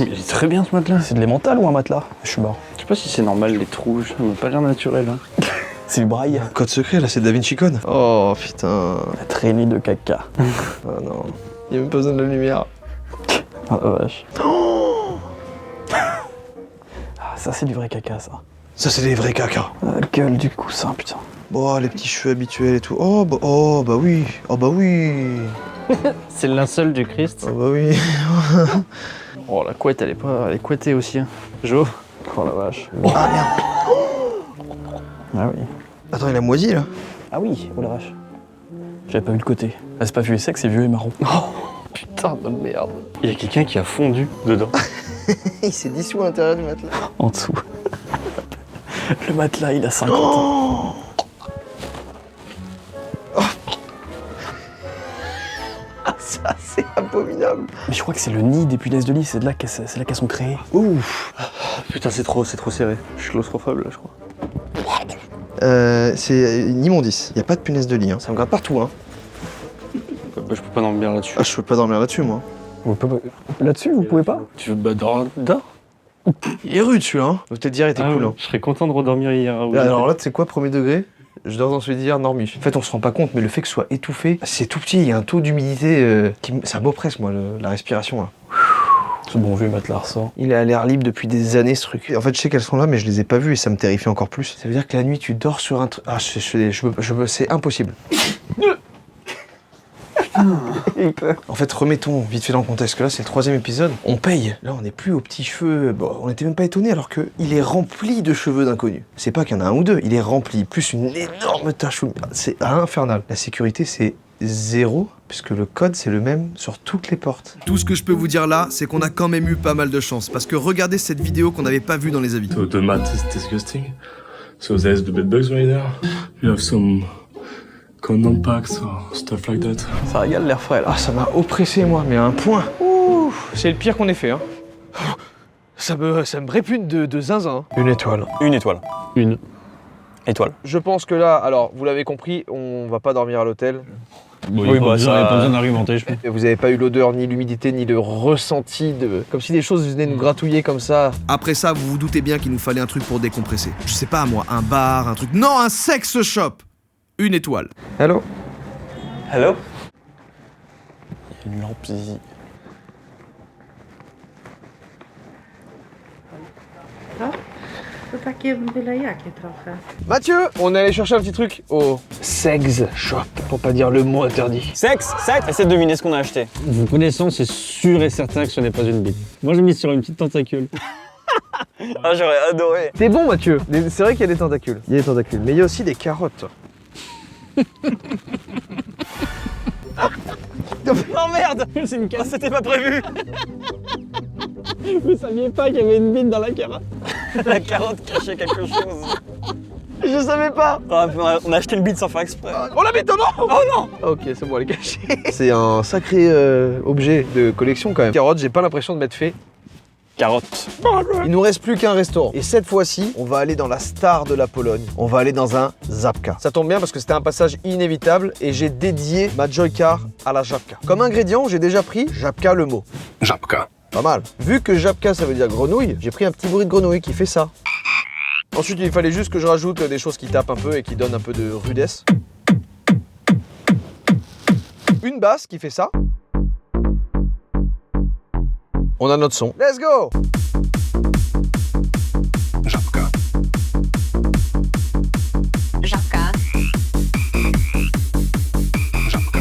Il est très bien ce matelas. C'est de l'émental ou un matelas? Je suis mort. Je sais pas si c'est normal les trous, ça m'a pas l'air naturel. Hein. C'est du braille. Code secret là, c'est Da Vinci Code. Oh putain. La traînée de caca. Oh non. Il y a même pas besoin de la lumière. Oh la vache. Ah, ça c'est du vrai caca ça. Ça c'est des vrais caca. La gueule du coussin, putain. Bon, les petits cheveux habituels et tout. Oh bah oui. Oh bah oui. C'est le linceul du Christ. Oh bah oui. Oh la couette elle est couettée aussi. Hein. Jo. Oh la vache. Ah merde. Ah oui. Attends, il a moisi là. Ah oui, oh la vache. J'avais pas vu le côté. Ah, c'est pas vieux et sec, c'est vieux et marron. Oh putain de merde. Il y a quelqu'un qui a fondu dedans. Il s'est dissous à l'intérieur du matelas. En dessous. Le matelas, il a 50 ans. Ça, c'est abominable. Mais je crois que c'est le nid des punaises de lit, c'est là qu'elles sont créées. Ouf. Putain c'est trop serré. Je suis claustrophobe là je crois. C'est une immondice. Il n'y a pas de punaise de lit. Hein. Ça me gratte partout. Hein. Je peux pas dormir là-dessus. Ah, je peux pas dormir là-dessus, moi. Là-dessus, vous pouvez pas? Tu veux dors. Il est rude, celui-là, hein. Le tête d'hier était cool, hein. Je serais content de redormir hier. Alors là, tu sais quoi, premier degré? Je dors dans celui d'hier, Normi. En fait, on se rend pas compte, mais le fait que ce soit étouffé, c'est tout petit, il y a un taux d'humidité ça m'oppresse, moi, la respiration, là. Ce bon vieux matelas ressort. Il est à l'air libre depuis des années, ce truc. En fait, je sais qu'elles sont là, mais je les ai pas vues et ça me terrifie encore plus. Ça veut dire que la nuit, tu dors sur un truc. Ah, c'est impossible. En fait, remettons vite fait dans le contexte que là, c'est le 3e épisode. On paye. Là, on n'est plus aux petits cheveux. Bon, on n'était même pas étonnés alors qu'il est rempli de cheveux d'inconnus. C'est pas qu'il y en a un ou deux, il est rempli. Plus une énorme tache. C'est infernal. La sécurité, c'est 0, puisque le code, c'est le même sur toutes les portes. Tout ce que je peux vous dire là, c'est qu'on a quand même eu pas mal de chance. Parce que regardez cette vidéo qu'on n'avait pas vue dans les avis. So the mat is disgusting. So there's the bed bugs right there. You have some condom packs or stuff like that. Ça régale l'air frais là. Ah, ça m'a oppressé, moi, mais à un point. Ouh, c'est le pire qu'on ait fait, hein. Ça me répugne de zinzin. Une étoile. Une étoile. Une étoile. Je pense que là, alors, vous l'avez compris, on va pas dormir à l'hôtel. Oui, bah ça, pas besoin d'argumenter, je pense. Vous avez pas eu l'odeur, ni l'humidité, ni le ressenti de... Comme si des choses venaient nous gratouiller comme ça. Après ça, vous vous doutez bien qu'il nous fallait un truc pour décompresser. Je sais pas moi, un bar, un truc... Non, un sex shop. Une étoile. Hello. Hello. Il y a une lampe zizi. Mathieu, on est allé chercher un petit truc au sex shop, pour pas dire le mot interdit. Sexe. Essaie de deviner ce qu'on a acheté. Vous connaissant, c'est sûr et certain que ce n'est pas une bite. Moi, j'ai mis sur une petite tentacule. Ah, j'aurais adoré. T'es bon, Mathieu. C'est vrai qu'il y a des tentacules. Il y a des tentacules, mais il y a aussi des carottes. Oh merde. C'est une carotte. C'était pas prévu. Vous saviez pas qu'il y avait une bite dans la carotte? La carotte cachait quelque chose. Je savais pas. On a acheté une bite sans faire exprès. Oh la bite, oh non. Oh non. Ok, c'est bon, elle est cachée. C'est un sacré objet de collection quand même. Carotte, j'ai pas l'impression de m'être fait. Carotte. Il nous reste plus qu'un restaurant. Et cette fois-ci, on va aller dans la star de la Pologne. On va aller dans un Żabka. Ça tombe bien parce que c'était un passage inévitable et j'ai dédié ma Joycar à la Żabka. Comme ingrédient, j'ai déjà pris Żabka le mot. Żabka. Pas mal. Vu que Żabka ça veut dire grenouille, j'ai pris un petit bruit de grenouille qui fait ça. Ensuite, il fallait juste que je rajoute des choses qui tapent un peu et qui donnent un peu de rudesse. Une basse qui fait ça. On a notre son. Let's go! Żabka. Żabka. Żabka.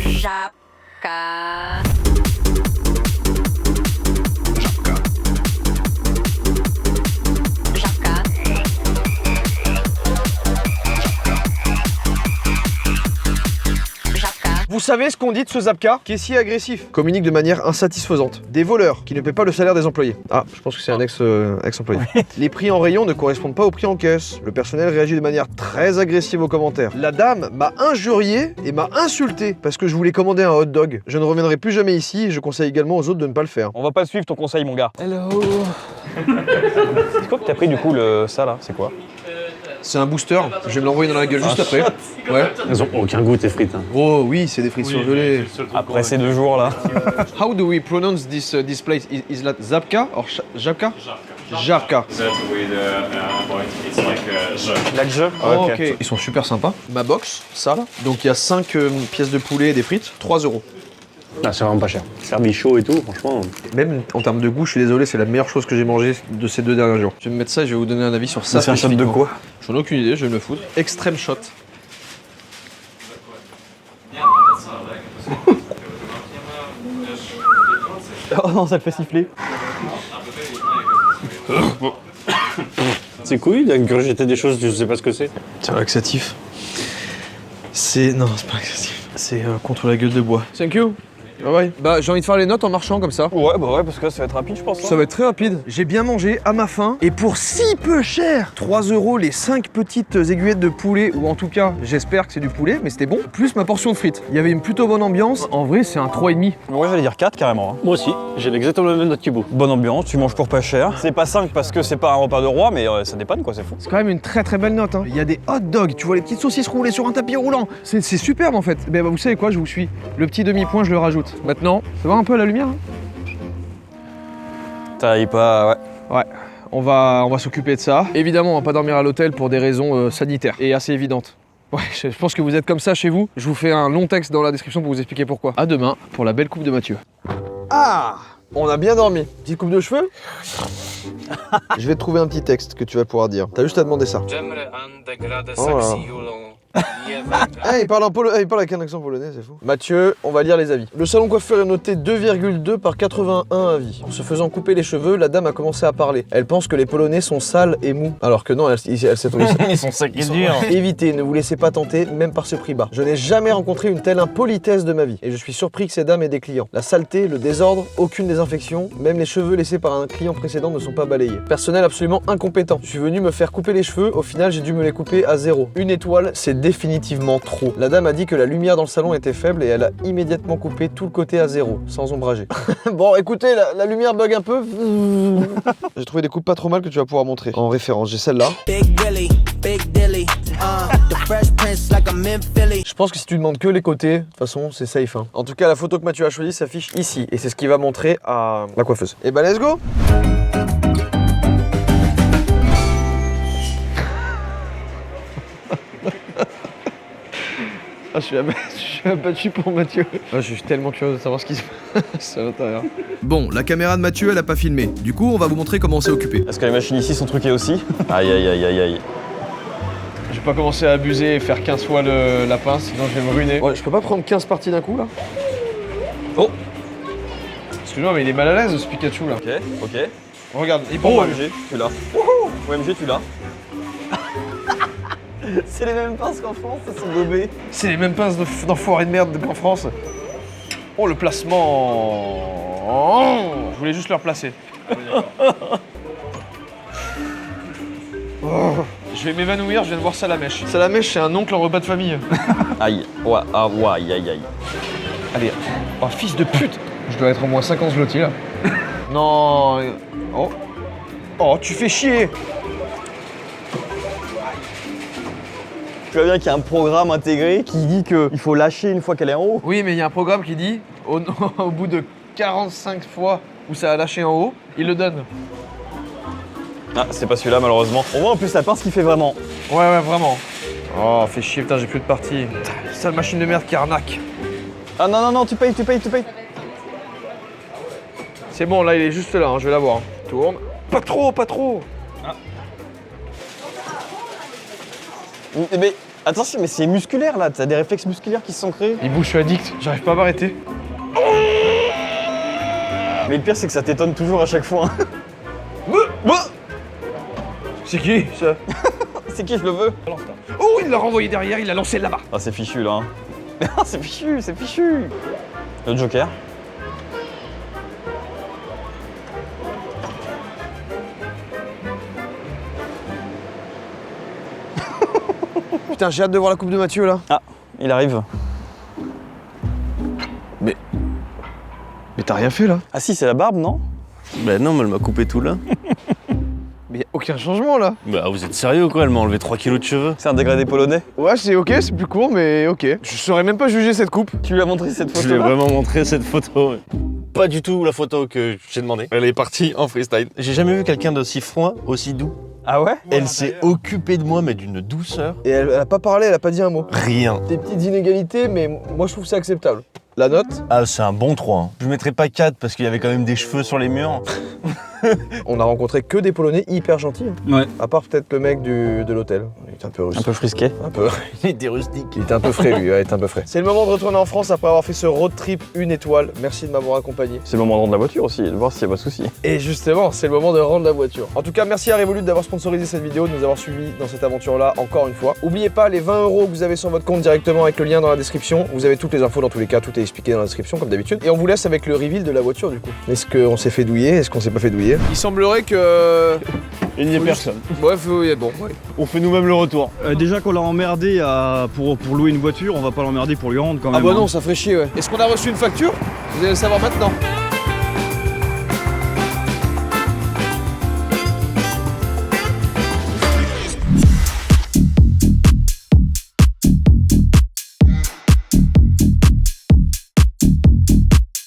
Żabka. Vous savez ce qu'on dit de ce Żabka? Caissier agressif, communique de manière insatisfaisante. Des voleurs qui ne paient pas le salaire des employés. Ah, je pense que c'est un ex-employé. Les prix en rayon ne correspondent pas aux prix en caisse. Le personnel réagit de manière très agressive aux commentaires. La dame m'a injurié et m'a insulté parce que je voulais commander un hot dog. Je ne reviendrai plus jamais ici et je conseille également aux autres de ne pas le faire. On va pas suivre ton conseil, mon gars. Hello. C'est quoi que t'as pris du coup, ça là? C'est quoi? C'est un booster, je vais me l'envoyer dans la gueule juste après. Ouais. Elles ont aucun goût tes frites. Hein. Oh oui, c'est des frites surgelées. Après ces 2 jours là. How do we pronounce this place? Is that Żabka or Żabka? Żabka. La jeu. Oh, ok. Ils sont super sympas. Ma box, ça là. Donc il y a 5 pièces de poulet et des frites, 3 €. Ah, c'est vraiment pas cher. Servi chaud et tout, franchement. Même en termes de goût, je suis désolé, c'est la meilleure chose que j'ai mangée de ces 2 derniers jours. Je vais me mettre ça et je vais vous donner un avis sur ça. C'est un shot de quoi? J'en ai aucune idée, je vais me le foutre. Extrême shot. Oh non, ça le fait siffler. C'est cool d'ingurgiter des choses, je sais pas ce que c'est. C'est un laxatif. Non, c'est pas laxatif. C'est contre la gueule de bois. Thank you. Ah ouais. Bah j'ai envie de faire les notes en marchant comme ça. Ouais, bah ouais, parce que là, ça va être rapide, je pense. Ça va être très rapide. J'ai bien mangé à ma faim et pour si peu cher. 3 € les 5 petites aiguillettes de poulet, ou en tout cas, j'espère que c'est du poulet, mais c'était bon. Plus ma portion de frites. Il y avait une plutôt bonne ambiance. En vrai, c'est un 3,5. Ouais, j'allais dire 4 carrément. Hein. Moi aussi, j'ai exactement le même note Thibaut. Bonne ambiance, tu manges pour pas cher. C'est pas 5 parce que c'est pas un repas de roi, mais ça dépanne quoi, c'est fou. C'est quand même une très très belle note. Hein. Il y a des hot dogs, tu vois les petites saucisses roulées sur un tapis roulant. C'est superbe en fait. Ben, vous savez quoi, je vous suis. Le petit demi-point, je le rajoute. Maintenant, ça va un peu à la lumière hein. T'arrives pas, ouais. Ouais. On va s'occuper de ça. Évidemment, on va pas dormir à l'hôtel pour des raisons sanitaires et assez évidentes. Ouais, je pense que vous êtes comme ça chez vous. Je vous fais un long texte dans la description pour vous expliquer pourquoi. À demain pour la belle coupe de Mathieu. Ah! On a bien dormi. Petite coupe de cheveux? Je vais te trouver un petit texte que tu vas pouvoir dire. T'as juste à demander ça. Oh là. Il parle avec un accent polonais, c'est fou. Mathieu, on va lire les avis. Le salon coiffeur est noté 2,2 par 81 avis. En se faisant couper les cheveux, la dame a commencé à parler. Elle pense que les Polonais sont sales et mous. Alors que non, elle s'est trouvée ça. Ils sont secs et durs. Évitez, ne vous laissez pas tenter, même par ce prix bas. Je n'ai jamais rencontré une telle impolitesse de ma vie. Et je suis surpris que ces dames aient des clients. La saleté, le désordre, aucune désinfection, même les cheveux laissés par un client précédent ne sont pas balayés. Personnel absolument incompétent. Je suis venu me faire couper les cheveux, au final j'ai dû me les couper à 0. Une étoile, c'est définitivement trop. La dame a dit que la lumière dans le salon était faible et elle a immédiatement coupé tout le côté à 0, sans ombrager. Bon, écoutez, la lumière bug un peu. J'ai trouvé des coupes pas trop mal que tu vas pouvoir montrer. En référence, j'ai celle-là. Je pense que si tu demandes que les côtés, de toute façon, c'est safe. Hein. En tout cas, la photo que Mathieu a choisie s'affiche ici. Et c'est ce qu'il va montrer à la coiffeuse. Et bah, let's go! Ah, je suis abattu pour Mathieu. Ah, je suis tellement curieux de savoir ce qui se passe à l'intérieur. Bon, la caméra de Mathieu, elle a pas filmé. Du coup, on va vous montrer comment on s'est occupé. Est-ce que les machines ici sont truquées aussi? Aïe aïe aïe aïe aïe. Je vais pas commencer à abuser et faire 15 fois la pince, sinon je vais me ruiner. Ouais, je peux pas prendre 15 parties d'un coup là? Oh! Excuse-moi, mais il est mal à l'aise ce Pikachu là. Ok, ok. Regarde, il prend OMG, tu l'as. OMG, tu l'as. C'est les mêmes pinces qu'en France, ça sont gobées. C'est les mêmes pinces d'enfoirés de merde qu'en France. Oh, le placement. Oh, je voulais juste le replacer. Oh, je vais m'évanouir, je viens de voir Salamèche. Salamèche, c'est un oncle en repas de famille. Aïe, ouais, ah, ouais, aïe, aïe, aïe. Allez, oh, fils de pute. Je dois être au moins 50 zloty là. Non. Oh. Oh, tu fais chier. Tu vois bien qu'il y a un programme intégré qui dit qu'il faut lâcher une fois qu'elle est en haut. Oui, mais il y a un programme qui dit, au bout de 45 fois où ça a lâché en haut, il le donne. Ah, c'est pas celui-là malheureusement. On voit en plus la pince qui fait vraiment. Ouais, vraiment. Oh, fais chier, putain, j'ai plus de parties. Sale machine de merde qui arnaque. Ah non, non, non, tu payes. C'est bon, là, il est juste là, hein, je vais l'avoir. Tourne. Pas trop. Ah. Mais attention, mais c'est musculaire là, t'as des réflexes musculaires qui se sont créés. Il bouge, je suis addict, j'arrive pas à m'arrêter. Mais le pire, c'est que ça t'étonne toujours à chaque fois. C'est qui ça? C'est qui, je le veux? Oh, il l'a renvoyé derrière, il l'a lancé là-bas. Ah, c'est fichu là. Hein. C'est fichu. Le Joker. Putain, j'ai hâte de voir la coupe de Mathieu là. Ah, il arrive. Mais t'as rien fait là? Ah si, c'est la barbe, non? Bah non, mais elle m'a coupé tout là. Mais y a aucun changement là. Bah vous êtes sérieux ou quoi? Elle m'a enlevé 3 kilos de cheveux. C'est un dégradé polonais. Ouais, c'est ok, c'est plus court, mais ok. Je saurais même pas juger cette coupe. Tu lui as montré cette photo? Je lui ai vraiment montré cette photo. Ouais. Pas du tout la photo que j'ai demandé. Elle est partie en freestyle. J'ai jamais vu quelqu'un d'aussi froid, aussi doux. Ah ouais? Elle s'est occupée de moi, mais d'une douceur. Et elle a pas parlé, elle a pas dit un mot. Rien. Des petites inégalités, mais moi je trouve ça acceptable. La note? Ah, c'est un bon 3. Hein. Je mettrais pas 4 parce qu'il y avait quand même des cheveux sur les murs. On a rencontré que des Polonais hyper gentils. Ouais. À part peut-être le mec de l'hôtel. Il était un peu russe. Un peu frisqué. Un peu. Il était rustique. Il était un peu frais lui, ouais, il était un peu frais. C'est le moment de retourner en France après avoir fait ce road trip 1 étoile. Merci de m'avoir accompagné. C'est le moment de rendre la voiture aussi, de voir s'il n'y a pas de souci. Et justement, c'est le moment de rendre la voiture. En tout cas, merci à Revolut d'avoir sponsorisé cette vidéo, de nous avoir suivis dans cette aventure-là encore une fois. N'oubliez pas les 20 € que vous avez sur votre compte directement avec le lien dans la description. Vous avez toutes les infos dans tous les cas, tout est expliqué dans la description comme d'habitude. Et on vous laisse avec le reveal de la voiture du coup. Est-ce qu'on s'est fait douiller? Est-ce qu'on s'est pas fait douiller? Il semblerait que... Il n'y a personne. Bref, bon, ouais. On fait nous-mêmes le retour. Déjà qu'on l'a emmerdé pour louer une voiture, on va pas l'emmerder pour lui rendre quand même. Ah bah non, ça ferait chier ouais. Est-ce qu'on a reçu une facture? Vous allez le savoir maintenant.